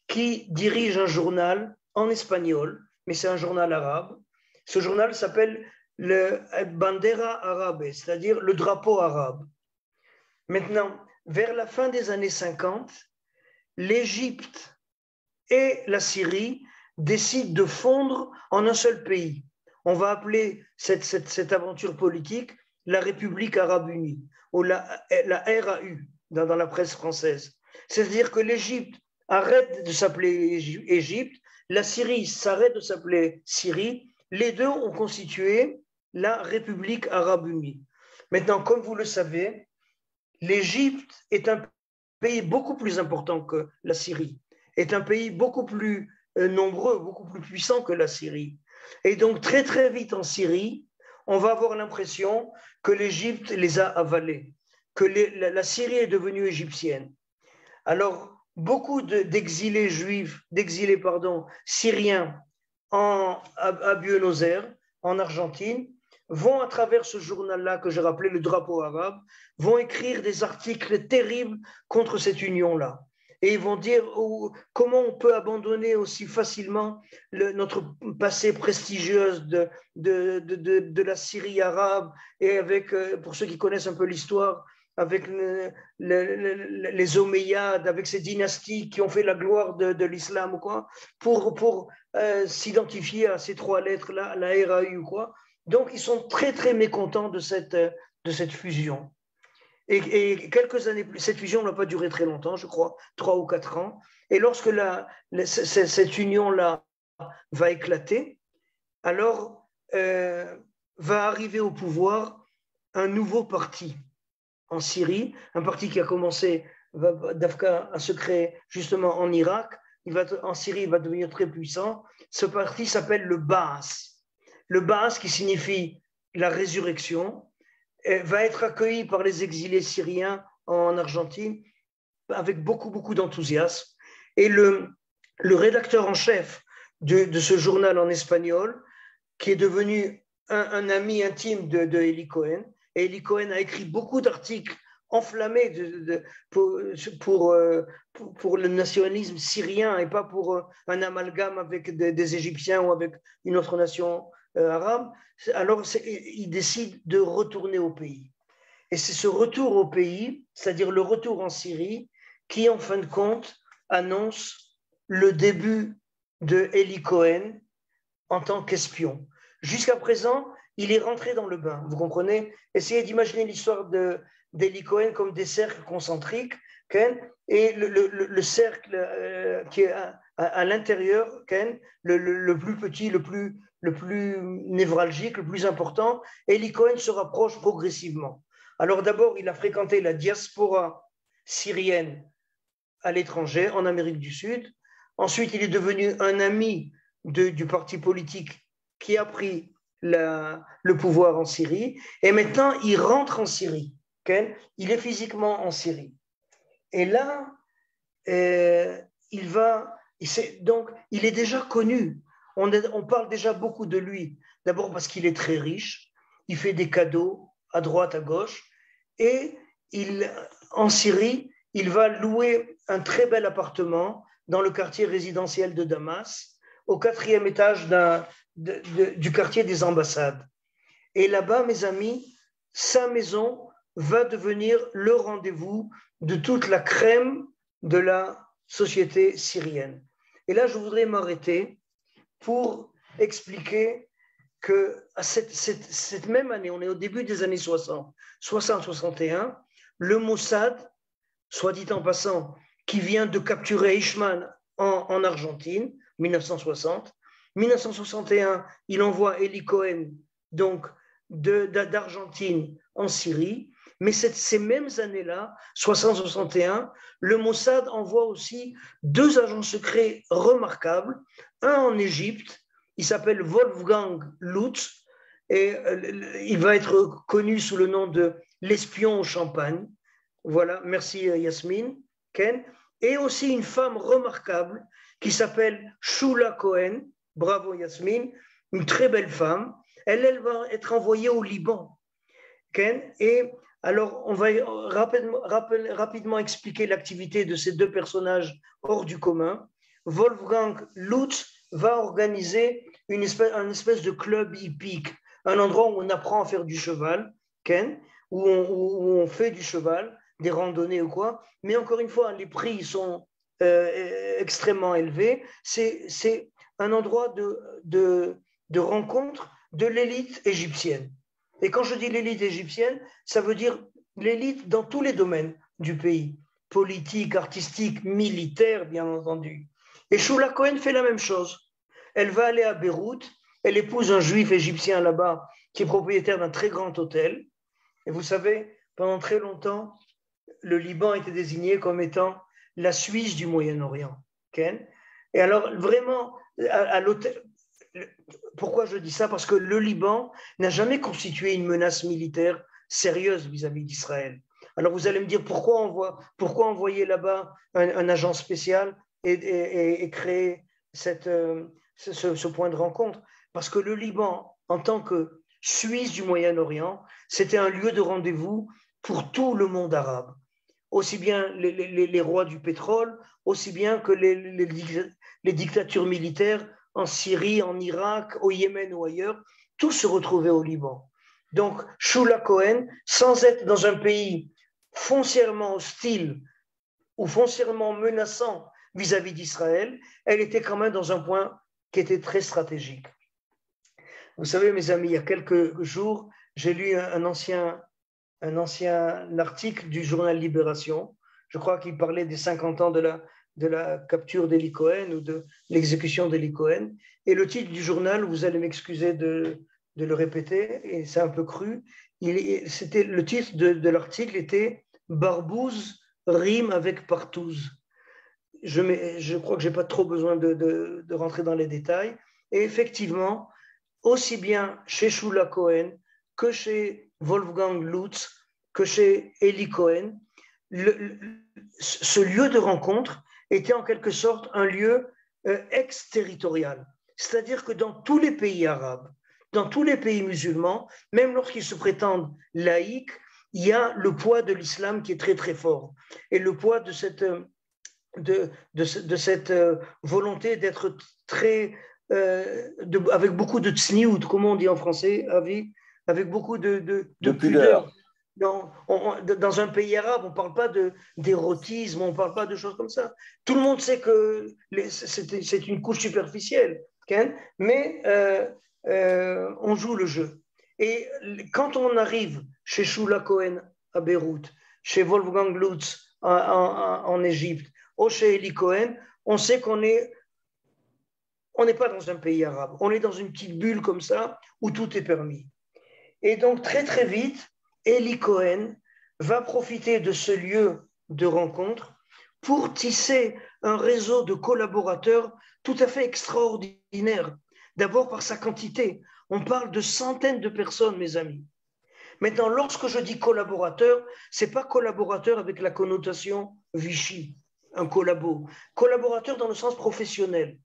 qui dirige un journal en espagnol, mais c'est un journal arabe. Ce journal s'appelle le Bandera Arabe, c'est-à-dire le drapeau arabe. Maintenant, vers la fin des années 50, l'Égypte et la Syrie décident de fondre en un seul pays. On va appeler cette aventure politique la République arabe unie, ou la RAU dans la presse française. C'est-à-dire que l'Égypte arrête de s'appeler Égypte, la Syrie s'arrête de s'appeler Syrie, les deux ont constitué la République arabe unie. Maintenant, comme vous le savez, l'Égypte est un pays beaucoup plus important que la Syrie, est un pays beaucoup plus nombreux, beaucoup plus puissant que la Syrie. Et donc, très très vite en Syrie, on va avoir l'impression que l'Égypte les a avalés, que la Syrie est devenue égyptienne. Alors, beaucoup d'exilés syriens à Buenos Aires, en Argentine, vont à travers ce journal-là que j'ai rappelé le drapeau arabe, vont écrire des articles terribles contre cette union-là. Et ils vont dire comment on peut abandonner aussi facilement notre passé prestigieux de la Syrie arabe, et avec, pour ceux qui connaissent un peu l'histoire, avec les Omeyyades, avec ces dynasties qui ont fait la gloire de l'islam, quoi, pour s'identifier à ces trois lettres-là, la RAU, quoi. Donc, ils sont très, très mécontents de cette fusion. Et quelques années plus, cette fusion n'a pas duré très longtemps, je crois, 3 ou 4 ans. Et lorsque cette union-là va éclater, alors va arriver au pouvoir un nouveau parti en Syrie, un parti qui a commencé à se créer justement en Irak. En Syrie, il va devenir très puissant. Ce parti s'appelle le Baas. Le Baas qui signifie la résurrection. va être accueilli par les exilés syriens en Argentine avec beaucoup d'enthousiasme. Et le rédacteur en chef de ce journal en espagnol, qui est devenu un ami intime de Eli Cohen, et Eli Cohen a écrit beaucoup d'articles enflammés pour le nationalisme syrien et pas pour un amalgame avec des Égyptiens ou avec une autre nation arabe. Alors il décide de retourner au pays. Et c'est ce retour au pays, c'est-à-dire le retour en Syrie, qui en fin de compte annonce le début de Eli Cohen en tant qu'espion. Jusqu'à présent, il est rentré dans le bain, vous comprenez? Essayez d'imaginer l'histoire d'Eli Cohen comme des cercles concentriques, et le cercle qui est à l'intérieur, le plus petit, le plus névralgique, le plus important, Eli Cohen se rapproche progressivement. Alors d'abord, il a fréquenté la diaspora syrienne à l'étranger, en Amérique du Sud. Ensuite, il est devenu un ami du parti politique qui a pris le pouvoir en Syrie. Et maintenant, il rentre en Syrie. Il est physiquement en Syrie. Et là, il est déjà connu. On parle déjà beaucoup de lui. D'abord parce qu'il est très riche. Il fait des cadeaux à droite, à gauche. Et en Syrie, il va louer un très bel appartement dans le quartier résidentiel de Damas, au 4e étage du quartier des ambassades. Et là-bas, mes amis, sa maison va devenir le rendez-vous de toute la crème de la société syrienne. Et là, je voudrais m'arrêter pour expliquer que cette même année, on est au début des années 60-61, le Mossad, soit dit en passant, qui vient de capturer Eichmann en Argentine, 1960. 1961, il envoie Eli Cohen, donc d'Argentine en Syrie. Mais ces mêmes années-là, 60-61, le Mossad envoie aussi 2 agents secrets remarquables, un en Égypte, il s'appelle Wolfgang Lutz, et il va être connu sous le nom de l'espion au champagne. Voilà, merci Yasmine, Ken. Et aussi une femme remarquable qui s'appelle Shula Cohen, bravo Yasmine, une très belle femme. Elle va être envoyée au Liban, Ken. Et alors, on va rapidement expliquer l'activité de ces 2 personnages hors du commun. Wolfgang Lutz va organiser une espèce de club hippique, un endroit où on apprend à faire du cheval, Ken, où on fait du cheval, des randonnées ou quoi. Mais encore une fois, les prix sont extrêmement élevés. C'est un endroit de rencontre de l'élite égyptienne. Et quand je dis l'élite égyptienne, ça veut dire l'élite dans tous les domaines du pays, politique, artistique, militaire, bien entendu. Et Shula Cohen fait la même chose. Elle va aller à Beyrouth, elle épouse un juif égyptien là-bas qui est propriétaire d'un très grand hôtel. Et vous savez, pendant très longtemps, le Liban était désigné comme étant la Suisse du Moyen-Orient. Okay? Et alors, vraiment, à l'hôtel... Pourquoi je dis ça? Parce que le Liban n'a jamais constitué une menace militaire sérieuse vis-à-vis d'Israël. Alors vous allez me dire pourquoi envoyer là-bas un agent spécial et créer ce point de rencontre? Parce que le Liban, en tant que Suisse du Moyen-Orient, c'était un lieu de rendez-vous pour tout le monde arabe. Aussi bien les rois du pétrole, aussi bien que les dictatures militaires en Syrie, en Irak, au Yémen ou ailleurs, tous se retrouvaient au Liban. Donc, Shula Cohen, sans être dans un pays foncièrement hostile ou foncièrement menaçant vis-à-vis d'Israël, elle était quand même dans un point qui était très stratégique. Vous savez, mes amis, il y a quelques jours, j'ai lu un ancien article du journal Libération. Je crois qu'il parlait des 50 ans de la capture d'Eli Cohen ou de l'exécution d'Eli Cohen. Et le titre du journal, vous allez m'excuser de le répéter, et c'est un peu cru, le titre de l'article était « Barbouze rime avec partouze ». Je crois que je n'ai pas trop besoin de rentrer dans les détails. Et effectivement, aussi bien chez Shula Cohen que chez Wolfgang Lutz, que chez Eli Cohen. Ce lieu de rencontre était en quelque sorte un lieu exterritorial. C'est-à-dire que dans tous les pays arabes, dans tous les pays musulmans, même lorsqu'ils se prétendent laïcs, il y a le poids de l'islam qui est très très fort. Et le poids de cette volonté d'être très, avec beaucoup de tsniout, comment on dit en français, avec beaucoup de pudeur. Dans un pays arabe, on ne parle pas d'érotisme, on ne parle pas de choses comme ça. Tout le monde sait que c'est une couche superficielle, mais on joue le jeu. Et quand on arrive chez Shula Cohen à Beyrouth, chez Wolfgang Lutz en Égypte, ou chez Eli Cohen, on sait qu'on n'est pas dans un pays arabe, on est dans une petite bulle comme ça où tout est permis. Et donc très très vite, Eli Cohen va profiter de ce lieu de rencontre pour tisser un réseau de collaborateurs tout à fait extraordinaire. D'abord par sa quantité. On parle de centaines de personnes, mes amis. Maintenant, lorsque je dis collaborateur, ce n'est pas collaborateur avec la connotation Vichy, un collabo. Collaborateur dans le sens professionnel.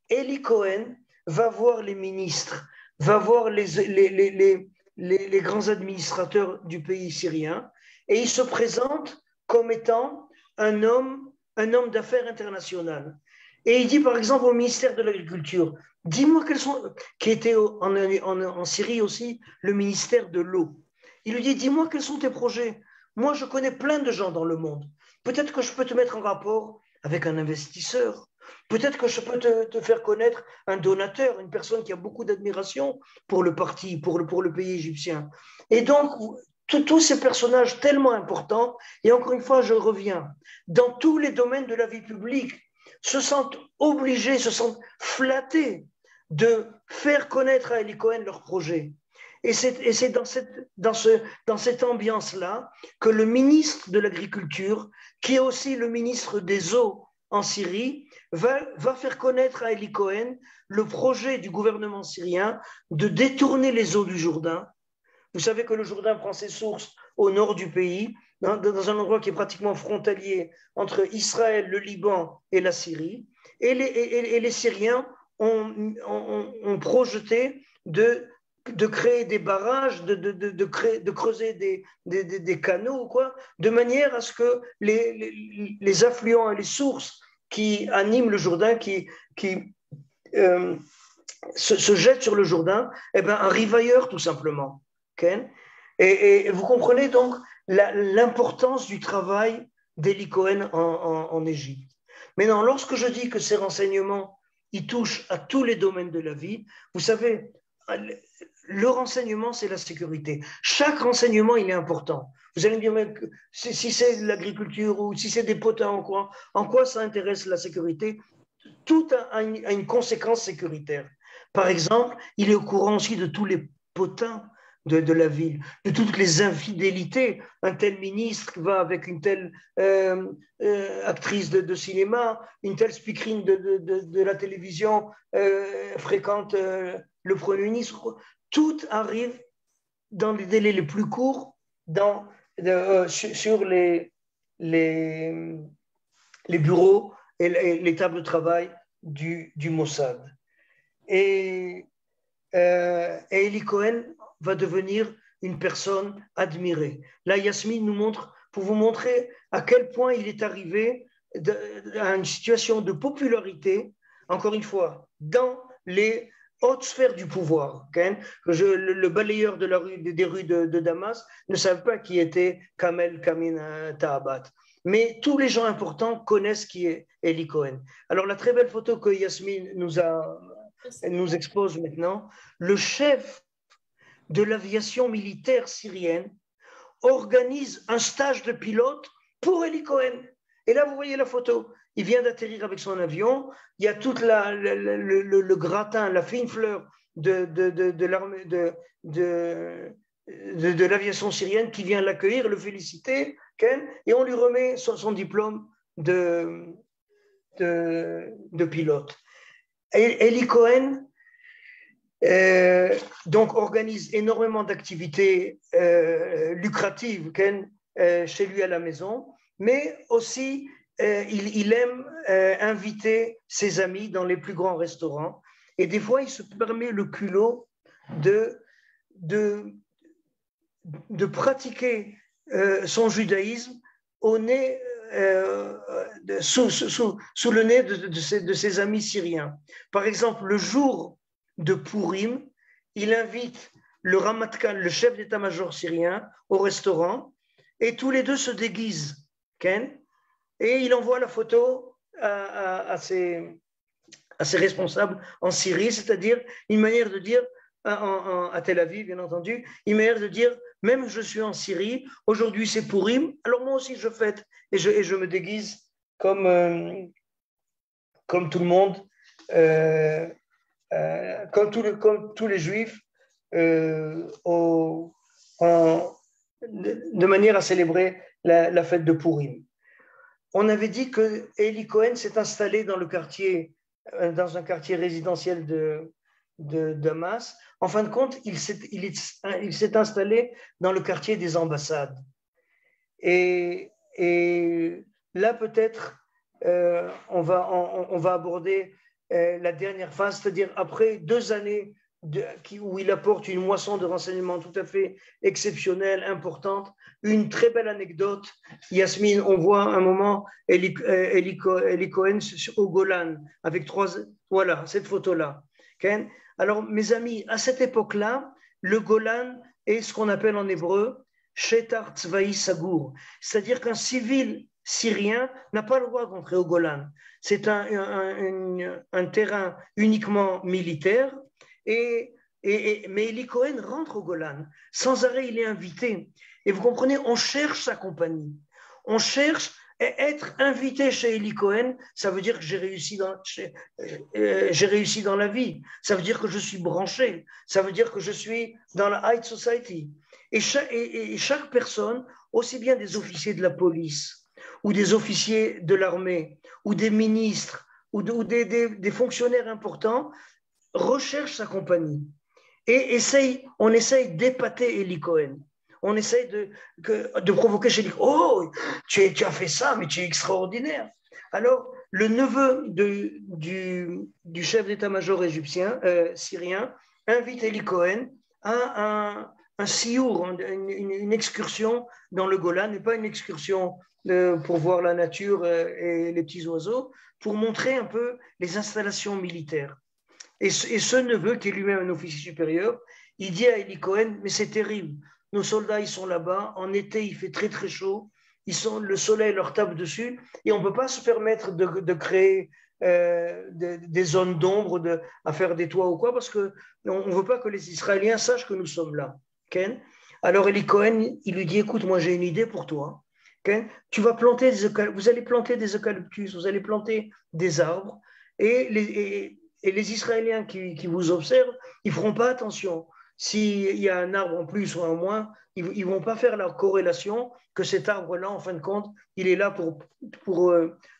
Eli Cohen va voir les ministres, va voir les grands administrateurs du pays syrien, et il se présente comme étant un homme d'affaires international. Et il dit par exemple au ministère de l'Agriculture, dis-moi quels sont, qui était en Syrie aussi le ministère de l'eau. Il lui dit, dis-moi quels sont tes projets. Moi, je connais plein de gens dans le monde. Peut-être que je peux te mettre en rapport avec un investisseur. Peut-être que je peux te faire connaître un donateur, une personne qui a beaucoup d'admiration pour le parti, pour le pays égyptien. Et donc, tous ces personnages tellement importants, et encore une fois, je reviens, dans tous les domaines de la vie publique, se sentent obligés, se sentent flattés de faire connaître à Eli Cohen leur projet. Et c'est dans cette ambiance-là que le ministre de l'Agriculture, qui est aussi le ministre des Eaux en Syrie, va faire connaître à Eli Cohen le projet du gouvernement syrien de détourner les eaux du Jourdain. Vous savez que le Jourdain prend ses sources au nord du pays, dans un endroit qui est pratiquement frontalier entre Israël, le Liban et la Syrie. Et les Syriens ont projeté de créer des barrages, de creuser des canaux, quoi, de manière à ce que les affluents et les sources qui animent le Jourdain, qui se jettent sur le Jourdain, arrivent ailleurs tout simplement. Okay? Et vous comprenez donc l'importance du travail d'Eli Cohen en Égypte. Maintenant, lorsque je dis que ces renseignements, ils touchent à tous les domaines de la vie, vous savez, le renseignement, c'est la sécurité. Chaque renseignement, il est important. Vous allez me dire, mais si c'est l'agriculture ou si c'est des potins, en quoi ça intéresse la sécurité? Tout a une conséquence sécuritaire. Par exemple, il est au courant aussi de tous les potins de la ville, de toutes les infidélités. Un tel ministre va avec une telle actrice de cinéma, une telle speakerine de la télévision fréquente le Premier ministre. Tout arrive dans les délais les plus courts sur les bureaux et les tables de travail du Mossad. Et Eli Cohen va devenir une personne admirée. Là, Yasmine nous montre, pour vous montrer à quel point il est arrivé à une situation de popularité, encore une fois, dans les haute sphère du pouvoir. Le balayeur des rues de Damas ne savait pas qui était Kamel Kamin Tahabat. Mais tous les gens importants connaissent qui est Eli Cohen. Alors, la très belle photo que Yasmine nous expose maintenant, le chef de l'aviation militaire syrienne organise un stage de pilote pour Eli Cohen. Et là, vous voyez la photo. Il vient d'atterrir avec son avion. Il y a tout le gratin, la fine fleur de l'aviation syrienne qui vient l'accueillir, le féliciter, et on lui remet son diplôme de pilote. Et Eli Cohen, Donc organise énormément d'activités lucratives chez lui à la maison, mais aussi il aime inviter ses amis dans les plus grands restaurants, et des fois il se permet le culot de pratiquer son judaïsme au nez, sous le nez de ses amis syriens. Par exemple, le jour de Purim, il invite le Ramatkal, le chef d'état-major syrien, au restaurant, et tous les deux se déguisent, et il envoie la photo à ses responsables en Syrie, c'est-à-dire une manière de dire, à Tel Aviv, bien entendu, une manière de dire, même je suis en Syrie, aujourd'hui c'est Purim, alors moi aussi je fête, et je me déguise comme tout le monde, comme tous les Juifs, de manière à célébrer la fête de Purim. On avait dit que Eli Cohen s'est installé dans un quartier résidentiel de Damas. En fin de compte, il s'est installé dans le quartier des ambassades. Et là, peut-être, on va aborder la dernière phase, c'est-à-dire après 2 années où il apporte une moisson de renseignements tout à fait exceptionnelle, importante. Une très belle anecdote. Yasmine, on voit un moment Eli Cohen au Golan avec 3... Voilà, cette photo-là. Okay? Alors, mes amis, à cette époque-là, le Golan est ce qu'on appelle en hébreu Shetar Tzvaï Sagour, c'est-à-dire qu'un civil syrien n'a pas le droit d'entrer au Golan. C'est un terrain uniquement militaire. Mais Eli Cohen rentre au Golan. Sans arrêt, il est invité. Et vous comprenez, on cherche sa compagnie. On cherche être invité chez Eli Cohen. Ça veut dire que j'ai réussi dans la vie. Ça veut dire que je suis branché. Ça veut dire que je suis dans la high society. Et chaque personne, aussi bien des officiers de la police, ou des officiers de l'armée, ou des ministres, ou des fonctionnaires importants, recherche sa compagnie et on essaye d'épater Eli Cohen. On essaye de provoquer chez lui. Oh, tu as fait ça, mais tu es extraordinaire. Alors, le neveu du chef d'état-major égyptien, syrien, invite Eli Cohen à un siour, une excursion dans le Golan, et pas une excursion pour voir la nature et les petits oiseaux, pour montrer un peu les installations militaires. Et ce neveu, qui est lui-même un officier supérieur, il dit à Eli Cohen, mais c'est terrible, nos soldats, ils sont là-bas, en été, il fait très très chaud, le soleil leur tape dessus, et on ne peut pas se permettre de créer des zones d'ombre, à faire des toits ou quoi, parce qu'on ne veut pas que les Israéliens sachent que nous sommes là. Okay? Alors Eli Cohen, il lui dit, écoute, moi j'ai une idée pour toi. Okay? Vous allez planter des eucalyptus, vous allez planter des arbres, et les Israéliens qui vous observent, ils ne feront pas attention. S'il y a un arbre en plus ou en moins, ils ne vont pas faire la corrélation que cet arbre-là, en fin de compte, il est là pour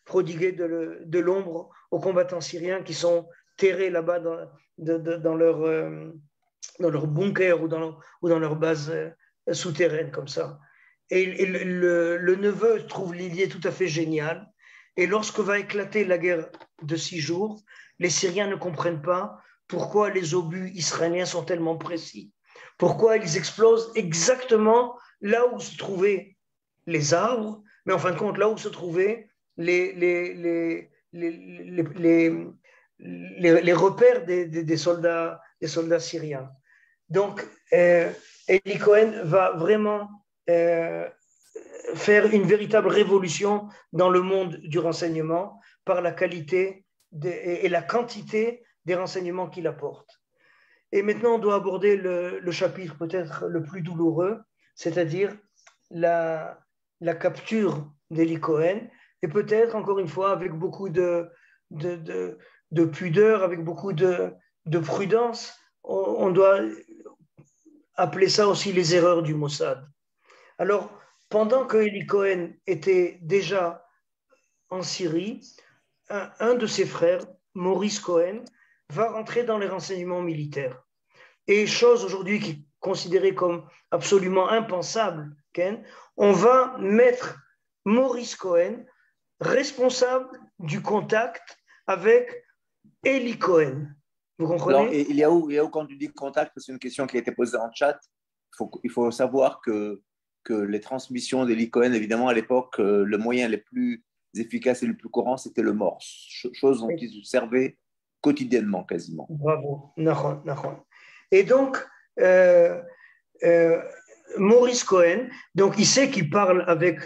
prodiguer de l'ombre aux combattants syriens qui sont terrés là-bas dans leur bunker ou dans leur base souterraine, comme ça. Et le neveu trouve l'idée tout à fait géniale. Et lorsque va éclater la guerre de 6 jours, les Syriens ne comprennent pas pourquoi les obus israéliens sont tellement précis, pourquoi ils explosent exactement là où se trouvaient les arbres, mais en fin de compte, là où se trouvaient les repères des soldats syriens. Donc, Eli Cohen va vraiment faire une véritable révolution dans le monde du renseignement par la qualité et la quantité des renseignements qu'il apporte. Et maintenant, on doit aborder le chapitre peut-être le plus douloureux, c'est-à-dire la capture d'Eli Cohen, et peut-être, encore une fois, avec beaucoup de pudeur, avec beaucoup de prudence, on doit appeler ça aussi les erreurs du Mossad. Alors, pendant que Eli Cohen était déjà en Syrie, un de ses frères, Maurice Cohen, va rentrer dans les renseignements militaires. et chose aujourd'hui qui est considérée comme absolument impensable, on va mettre Maurice Cohen responsable du contact avec Eli Cohen. Vous comprenez? Alors, et Eliaou, quand tu dis contact, c'est une question qui a été posée en chat. Il faut savoir que les transmissions d'Eli Cohen, évidemment, à l'époque, le moyen le plus efficace et le plus courant, c'était le morse, chose dont ils se servaient quotidiennement, quasiment. Bravo, Nahon. Et donc, Maurice Cohen, donc il sait qu'il parle avec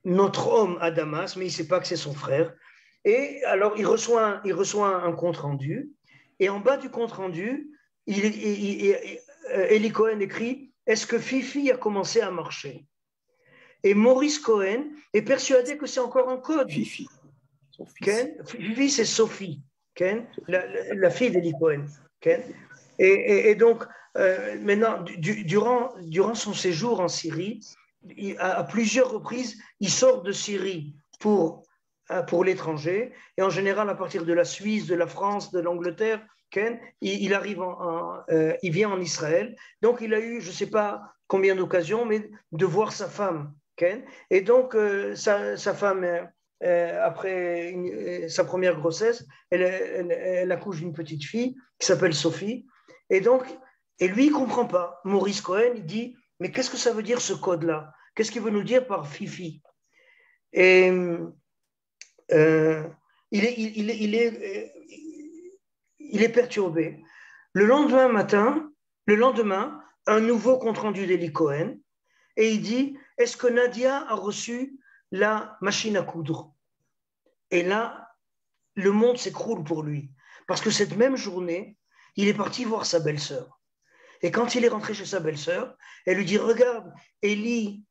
notre homme à Damas, mais il ne sait pas que c'est son frère. Et alors, il reçoit un compte-rendu, et en bas du compte-rendu, Eli Cohen écrit « Est-ce que Fifi a commencé à marcher ?» Et Maurice Cohen est persuadé que c'est encore un code. Fifi. Fifi, c'est Sophie, la fille d'Eli Cohen. Et donc, maintenant, durant son séjour en Syrie, à plusieurs reprises, il sort de Syrie pour l'étranger, et en général, à partir de la Suisse, de la France, de l'Angleterre, il arrive il vient en Israël. Donc, il a eu, je ne sais pas combien d'occasions, mais de voir sa femme. Et donc, sa femme, après sa première grossesse, elle accouche d'une petite fille qui s'appelle Sophie. Et donc, lui, il ne comprend pas. Maurice Cohen, il dit, mais qu'est-ce que ça veut dire ce code-là? Qu'est-ce qu'il veut nous dire par Fifi? Et il est perturbé. Le lendemain, un nouveau compte-rendu d'Eli Cohen, et il dit, est-ce que Nadia a reçu la machine à coudre? Et là, le monde s'écroule pour lui. Parce que cette même journée, il est parti voir sa belle-sœur. Et quand il est rentré chez sa belle-sœur, elle lui dit, regarde, Eli,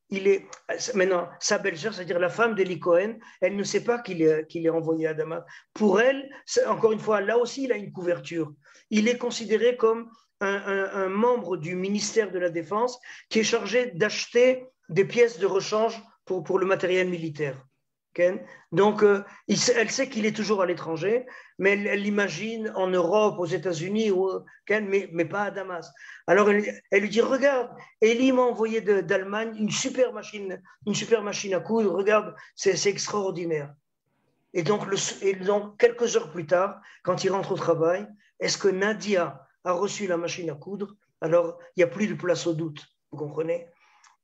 maintenant, sa belle-sœur, c'est-à-dire la femme d'Eli Cohen, elle ne sait pas qu'il est envoyé à Damas. Pour elle, encore une fois, là aussi, il a une couverture. Il est considéré comme un membre du ministère de la Défense qui est chargé d'acheter des pièces de rechange pour le matériel militaire. Donc, elle sait qu'il est toujours à l'étranger, mais elle l'imagine en Europe, aux États-Unis, mais pas à Damas. Alors, elle lui dit, regarde, Eli m'a envoyé d'Allemagne une super machine à coudre, regarde, c'est extraordinaire. Et donc, quelques heures plus tard, quand il rentre au travail, est-ce que Nadia a reçu la machine à coudre? Alors, il n'y a plus de place au doute, vous comprenez?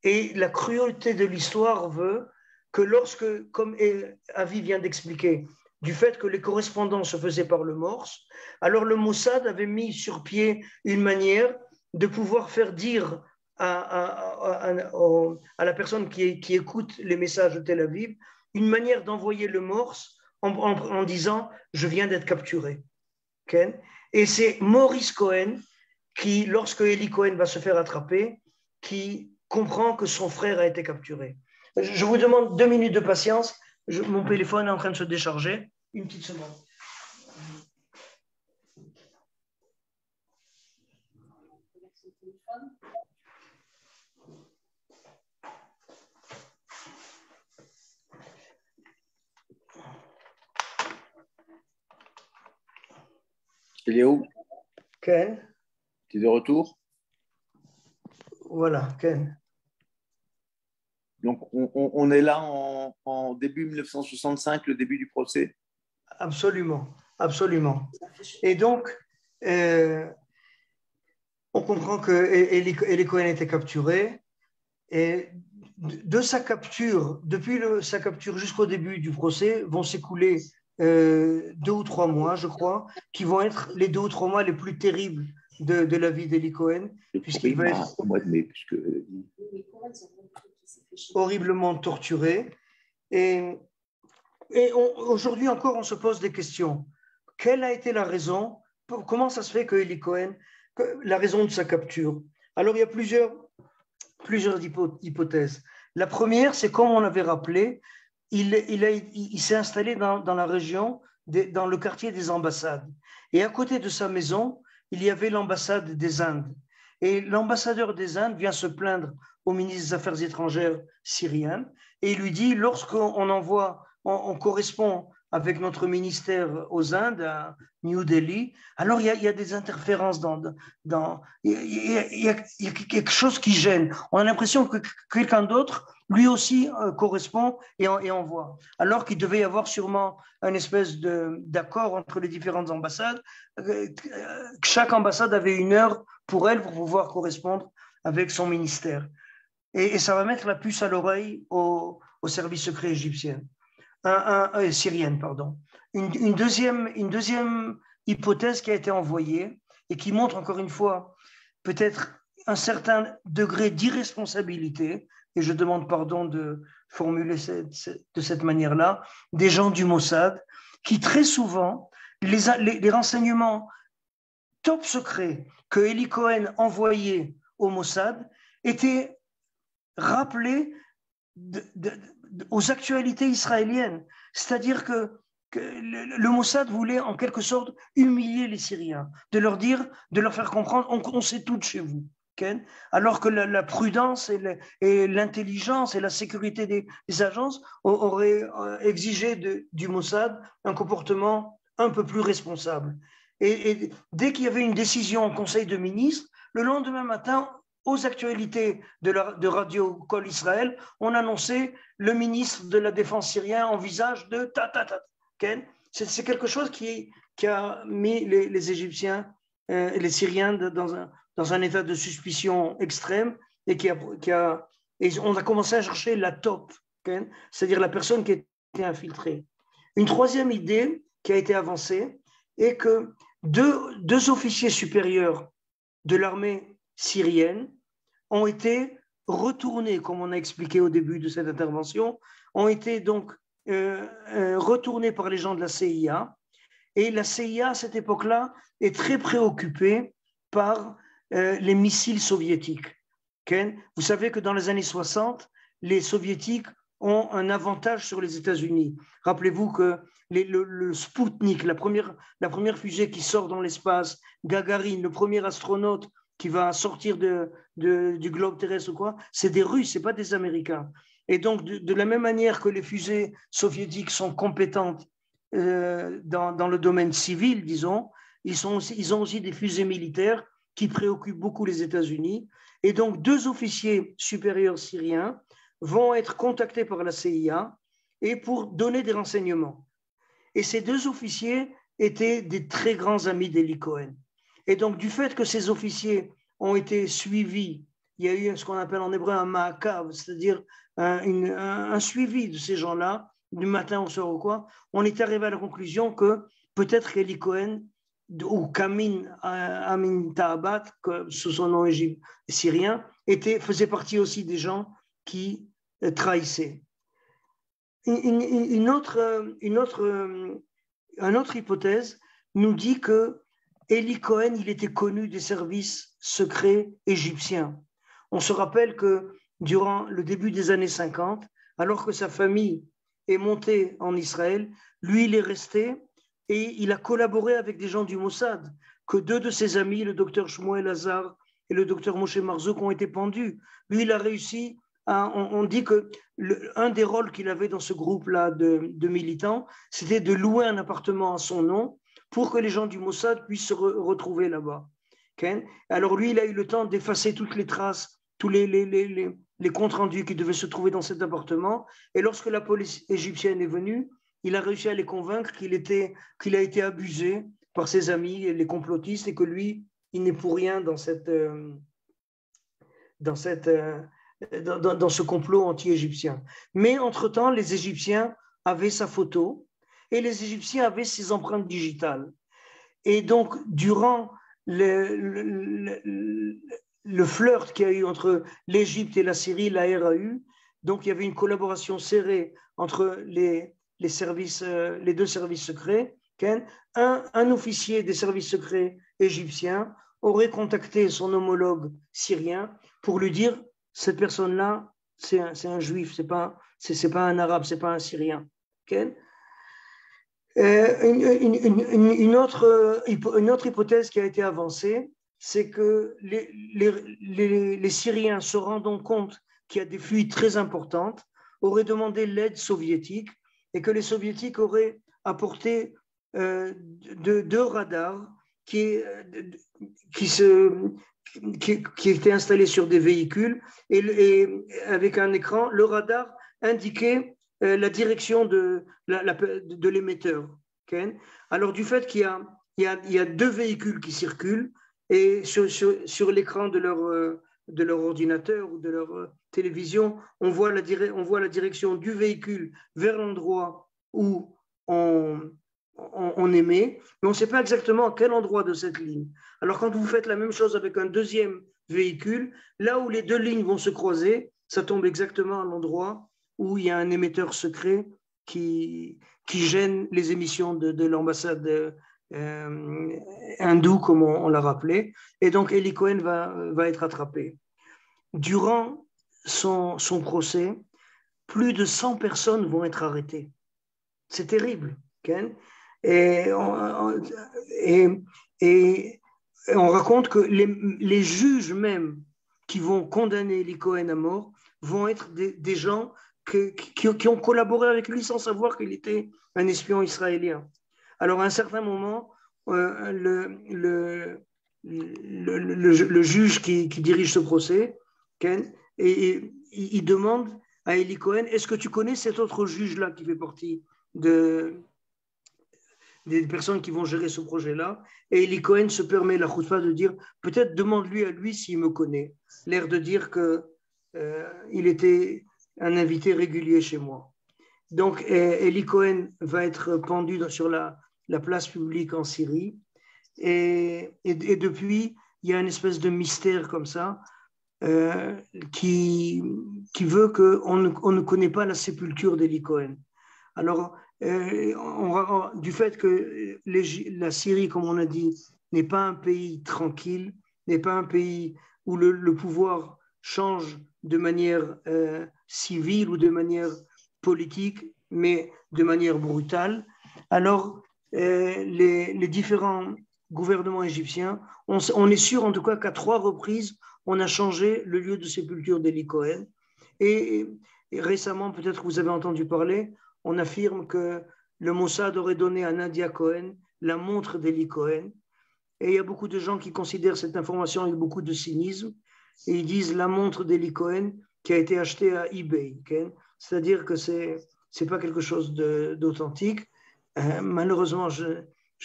Et la cruauté de l'histoire veut que lorsque, comme Avi vient d'expliquer, du fait que les correspondances se faisaient par le morse, alors le Mossad avait mis sur pied une manière de pouvoir faire dire à la personne qui écoute les messages de Tel Aviv, une manière d'envoyer le morse en disant « je viens d'être capturé ». Et c'est Maurice Cohen qui, lorsque Eli Cohen va se faire attraper, qui comprend que son frère a été capturé. Je vous demande 2 minutes de patience. Mon téléphone est en train de se décharger. Une petite seconde. Il est où? Ken? Tu es de retour? Voilà, Ken. Donc, on est là en début 1965, le début du procès. Absolument, absolument. Et donc, on comprend que Eli Cohen a été capturé. Et de sa capture, depuis sa capture jusqu'au début du procès, vont s'écouler 2 ou 3 mois, je crois, qui vont être les 2 ou 3 mois les plus terribles de la vie d'Eli Cohen, puisqu'il va être au mois de mai, puisque... horriblement torturé. Et aujourd'hui encore, on se pose des questions. Quelle a été la raison? Comment ça se fait que Eli Cohen, la raison de sa capture? Alors, il y a plusieurs hypothèses. La première, c'est comme on avait rappelé, il s'est installé dans la région, dans le quartier des ambassades. Et à côté de sa maison, il y avait l'ambassade des Indes. Et l'ambassadeur des Indes vient se plaindre au ministre des Affaires étrangères syrien et il lui dit, lorsqu'on on correspond avec notre ministère aux Indes, à New Delhi, alors il y a des interférences il y a quelque chose qui gêne. On a l'impression que quelqu'un d'autre, lui aussi, correspond et envoie. Alors qu'il devait y avoir sûrement une espèce d'accord entre les différentes ambassades. Chaque ambassade avait une heure pour elle pour pouvoir correspondre avec son ministère. Et ça va mettre la puce à l'oreille au service secret égyptien. Syrienne, pardon. Une deuxième hypothèse qui a été envoyée et qui montre encore une fois peut-être un certain degré d'irresponsabilité, et je demande pardon de formuler de cette manière-là, des gens du Mossad qui très souvent, les renseignements top secrets que Eli Cohen envoyait au Mossad étaient rappelés aux actualités israéliennes. C'est-à-dire que le Mossad voulait en quelque sorte humilier les Syriens, de leur faire comprendre on sait tout de chez vous. Okay? Alors que la prudence et l'intelligence et la sécurité des agences auraient exigé du Mossad un comportement un peu plus responsable. Et dès qu'il y avait une décision en Conseil de ministres, le lendemain matin, aux actualités de Radio Kol Israël, on annonçait le ministre de la Défense syrien envisage de Okay? C'est quelque chose qui a mis les Égyptiens et les Syriens dans un état de suspicion extrême et et on a commencé à chercher la top, okay? C'est-à-dire la personne qui a été infiltrée. Une troisième idée qui a été avancée est que deux officiers supérieurs de l'armée syrienne ont été retournés, comme on a expliqué au début de cette intervention, ont été donc retournés par les gens de la CIA. Et la CIA, à cette époque-là, est très préoccupée par les missiles soviétiques. Okay? Vous savez que dans les années 60, les soviétiques ont un avantage sur les États-Unis. Rappelez-vous que le Sputnik, la première fusée qui sort dans l'espace, Gagarine, le premier astronaute qui va sortir du globe terrestre ou quoi, c'est des Russes, ce n'est pas des Américains. Et donc, de la même manière que les fusées soviétiques sont compétentes dans le domaine civil, disons, ils ont aussi des fusées militaires qui préoccupent beaucoup les États-Unis. Et donc, deux officiers supérieurs syriens vont être contactés par la CIA et pour donner des renseignements. Et ces deux officiers étaient des très grands amis d'Eli Cohen. Et donc, du fait que ces officiers ont été suivis, il y a eu ce qu'on appelle en hébreu un ma'akav, c'est-à-dire un suivi de ces gens-là, du matin au soir ou quoi, on est arrivé à la conclusion que peut-être qu'Eli Cohen ou Kamin Amin Tahabat, sous son nom syrien, faisait partie aussi des gens qui trahissaient. Une autre hypothèse nous dit que Eli Cohen, il était connu des services secrets égyptiens. On se rappelle que durant le début des années 50, alors que sa famille est montée en Israël, lui, il est resté et il a collaboré avec des gens du Mossad, que deux de ses amis, le docteur Shmuel Hazar et le docteur Moshe Marzouk, ont été pendus. Lui, il a réussi on dit que un des rôles qu'il avait dans ce groupe-là de militants, c'était de louer un appartement à son nom pour que les gens du Mossad puissent se retrouver là-bas. Okay? Alors lui, il a eu le temps d'effacer toutes les traces, tous les comptes rendus qui devaient se trouver dans cet appartement. Et lorsque la police égyptienne est venue, il a réussi à les convaincre qu'il a été abusé par ses amis, les complotistes, et que lui, il n'est pour rien dans ce complot anti-égyptien. Mais entre-temps, les Égyptiens avaient sa photo et les Égyptiens avaient ses empreintes digitales. Et donc, durant le flirt qu'il y a eu entre l'Égypte et la Syrie, la RAU, donc il y avait une collaboration serrée entre les deux services secrets. Un officier des services secrets égyptiens aurait contacté son homologue syrien pour lui dire: cette personne-là, c'est un juif, c'est pas un arabe, c'est pas un syrien. Okay? Une autre hypothèse qui a été avancée, c'est que les Syriens, se rendant compte qu'il y a des fuites très importantes, auraient demandé l'aide soviétique et que les Soviétiques auraient apporté deux radars qui étaient installés sur des véhicules et avec un écran, le radar indiquait la direction de l'émetteur. Okay? Alors, du fait qu'il y a deux véhicules qui circulent et sur l'écran de leur ordinateur ou de leur télévision, on voit la direction du véhicule vers l'endroit où on émet, mais on ne sait pas exactement à quel endroit de cette ligne. Alors, quand vous faites la même chose avec un deuxième véhicule, là où les deux lignes vont se croiser, ça tombe exactement à l'endroit où il y a un émetteur secret qui gêne les émissions de l'ambassade hindoue, comme on l'a rappelé. Et donc, Eli Cohen va être attrapé. Durant son procès, plus de 100 personnes vont être arrêtées. C'est terrible. Okay? Et on raconte que les juges même qui vont condamner Eli Cohen à mort vont être des gens qui ont collaboré avec lui sans savoir qu'il était un espion israélien. Alors, à un certain moment, le juge qui dirige ce procès, Ken, et il demande à Eli Cohen, est-ce que tu connais cet autre juge-là qui fait partie des personnes qui vont gérer ce projet-là? Et Eli Cohen se permet la choufa de dire, peut-être demande-lui à lui s'il me connaît. L'air de dire qu'il était un invité régulier chez moi. Donc, Eli Cohen va être pendu sur la place publique en Syrie. Et depuis, il y a une espèce de mystère comme ça qui veut qu'on ne connaît pas la sépulture d'Eli Cohen. Alors, du fait que la Syrie, comme on a dit, n'est pas un pays tranquille, n'est pas un pays où le pouvoir change de manière civile ou de manière politique, mais de manière brutale, alors les différents gouvernements égyptiens, on est sûr en tout cas qu'à 3 reprises, on a changé le lieu de sépulture d'Eli Cohen. Et récemment, peut-être que vous avez entendu parler, on affirme que le Mossad aurait donné à Nadia Cohen la montre d'Eli Cohen. Et il y a beaucoup de gens qui considèrent cette information avec beaucoup de cynisme. Et ils disent la montre d'Eli Cohen qui a été achetée à eBay. Okay? C'est-à-dire que ce n'est pas quelque chose d'authentique. Malheureusement, je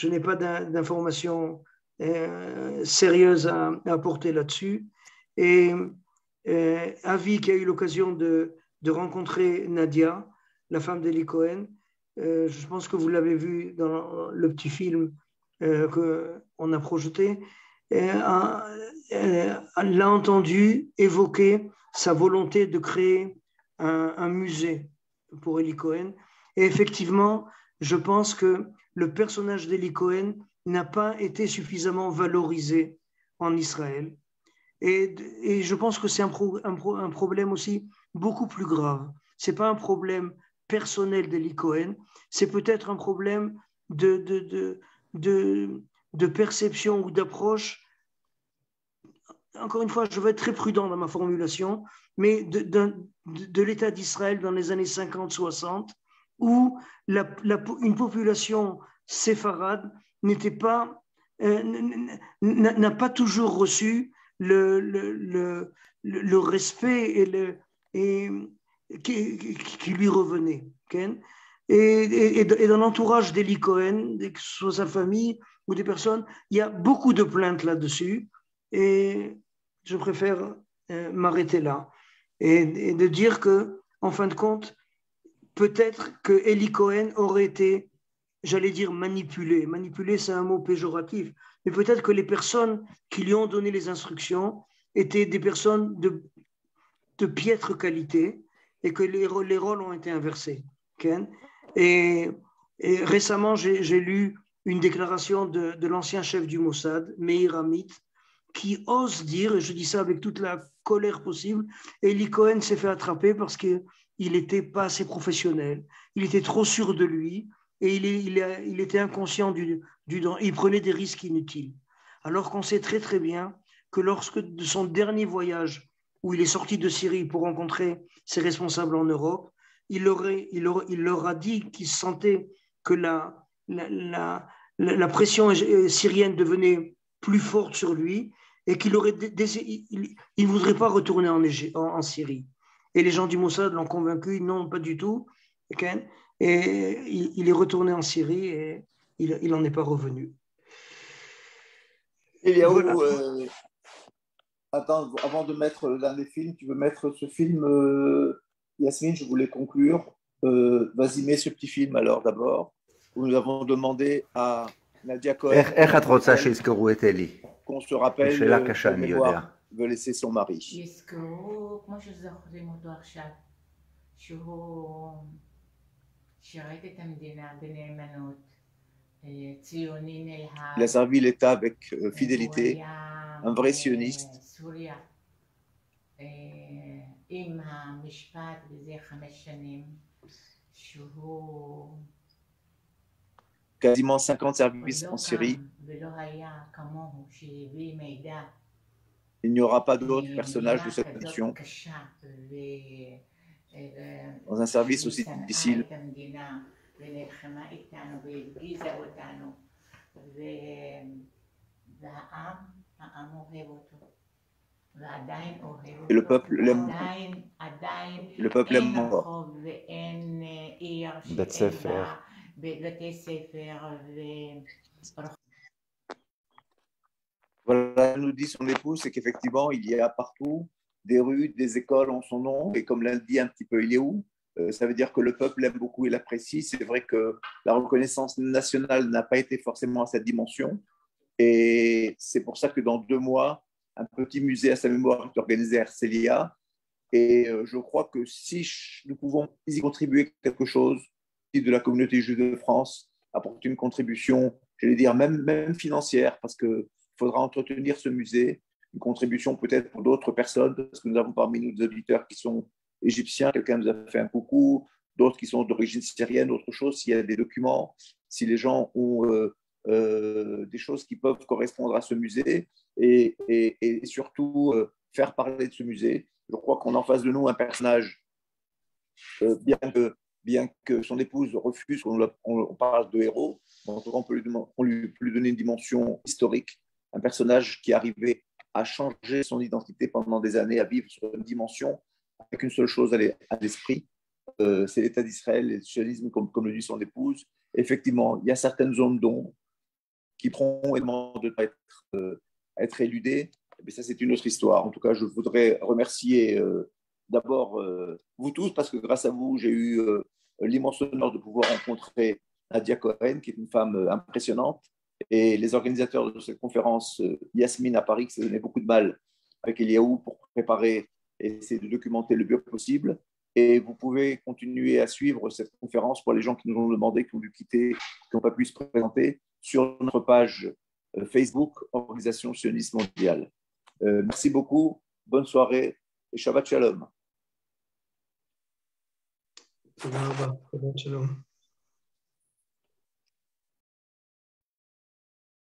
n'ai pas d'informations sérieuses à apporter là-dessus. Et Avi, qui a eu l'occasion de rencontrer Nadia, la femme d'Eli Cohen, je pense que vous l'avez vu dans le petit film qu'on a projeté, l'a entendu évoquer sa volonté de créer un musée pour Eli Cohen. Et effectivement, je pense que le personnage d'Eli Cohen n'a pas été suffisamment valorisé en Israël. Et je pense que c'est un problème aussi beaucoup plus grave. Ce n'est pas un problème personnel d'Eli Cohen, c'est peut-être un problème de perception ou d'approche. Encore une fois, je vais être très prudent dans ma formulation, mais de l'État d'Israël dans les années 50-60, où une population séfarade n'a pas toujours reçu le respect qui lui revenait. Okay? Et dans l'entourage d'Eli Cohen, que ce soit sa famille ou des personnes, il y a beaucoup de plaintes là-dessus. Et je préfère m'arrêter là et de dire que, en fin de compte, peut-être que Eli Cohen aurait été, j'allais dire, manipulé. Manipuler, c'est un mot péjoratif. Mais peut-être que les personnes qui lui ont donné les instructions étaient des personnes de piètre qualité et que les rôles ont été inversés. Okay? Et récemment, j'ai lu une déclaration de l'ancien chef du Mossad, Meir Amit, qui ose dire, et je dis ça avec toute la colère possible, Eli Cohen s'est fait attraper parce qu'il n'était pas assez professionnel, il était trop sûr de lui, et il était inconscient du danger, il prenait des risques inutiles. Alors qu'on sait très très bien que lorsque de son dernier voyage, où il est sorti de Syrie pour rencontrer ses responsables en Europe, il leur a dit qu'il se sentait que la pression syrienne devenait plus forte sur lui et qu'il ne voudrait pas retourner en Syrie. Et les gens du Mossad l'ont convaincu, non, pas du tout. Et il est retourné en Syrie et il n'en est pas revenu. Voilà. Attends, avant de mettre l'un des films, tu veux mettre ce film, Yasmine, je voulais conclure. Vas-y, mets ce petit film alors d'abord, où nous avons demandé à Nadia Cohen qu'on se rappelle qu'elle veut laisser son mari. יזכרו, כמו שזוכרים אותו עכשיו, שהוא שירת את המדינה בנאמנות, ציוני נלהב. Il a servi l'État avec fidélité, un vrai sioniste. סוריה, עם המשפט בזה 5 שנים, שהוא quasiment 50 services en Syrie. ולא היה כמוהו שהביא מידע. Il n'y aura pas d'autres personnages de cette nation dans un service aussi difficile. Et le peuple l'aime. Le peuple l'aime encore. Voilà, nous dit son épouse, c'est qu'effectivement, il y a partout des rues, des écoles en son nom, et comme l'a dit un petit peu Eliaou, ça veut dire que le peuple l'aime beaucoup et l'apprécie. C'est vrai que la reconnaissance nationale n'a pas été forcément à cette dimension, et c'est pour ça que dans 2 mois, un petit musée à sa mémoire est organisé à Herzliya, et je crois que si nous pouvons y contribuer quelque chose, de la communauté juive de France, apporter une contribution, j'allais dire même financière, parce que il faudra entretenir ce musée, une contribution peut-être pour d'autres personnes, parce que nous avons parmi nous des auditeurs qui sont égyptiens, quelqu'un nous a fait un coucou, d'autres qui sont d'origine syrienne, autre chose, s'il y a des documents, si les gens ont des choses qui peuvent correspondre à ce musée, et surtout faire parler de ce musée. Je crois qu'on a en face de nous un personnage, bien que son épouse refuse qu'on parle de héros, on peut lui donner une dimension historique, un personnage qui est arrivé à changer son identité pendant des années, à vivre sur une dimension avec une seule chose à l'esprit, c'est l'État d'Israël et le sionisme, comme le dit son épouse. Effectivement, il y a certaines zones d'ombre qui pourront également de être éludées, mais ça c'est une autre histoire. En tout cas, je voudrais remercier d'abord vous tous, parce que grâce à vous, j'ai eu l'immense honneur de pouvoir rencontrer Nadia Cohen, qui est une femme impressionnante, et les organisateurs de cette conférence, Yasmine à Paris, qui s'est donné beaucoup de mal avec Eliaou pour préparer et essayer de documenter le mieux possible. Et vous pouvez continuer à suivre cette conférence pour les gens qui nous ont demandé, qui ont dû quitter, qui n'ont pas pu se présenter, sur notre page Facebook, Organisation sioniste mondiale. Merci beaucoup, bonne soirée et Shabbat Shalom. Shabbat Shalom.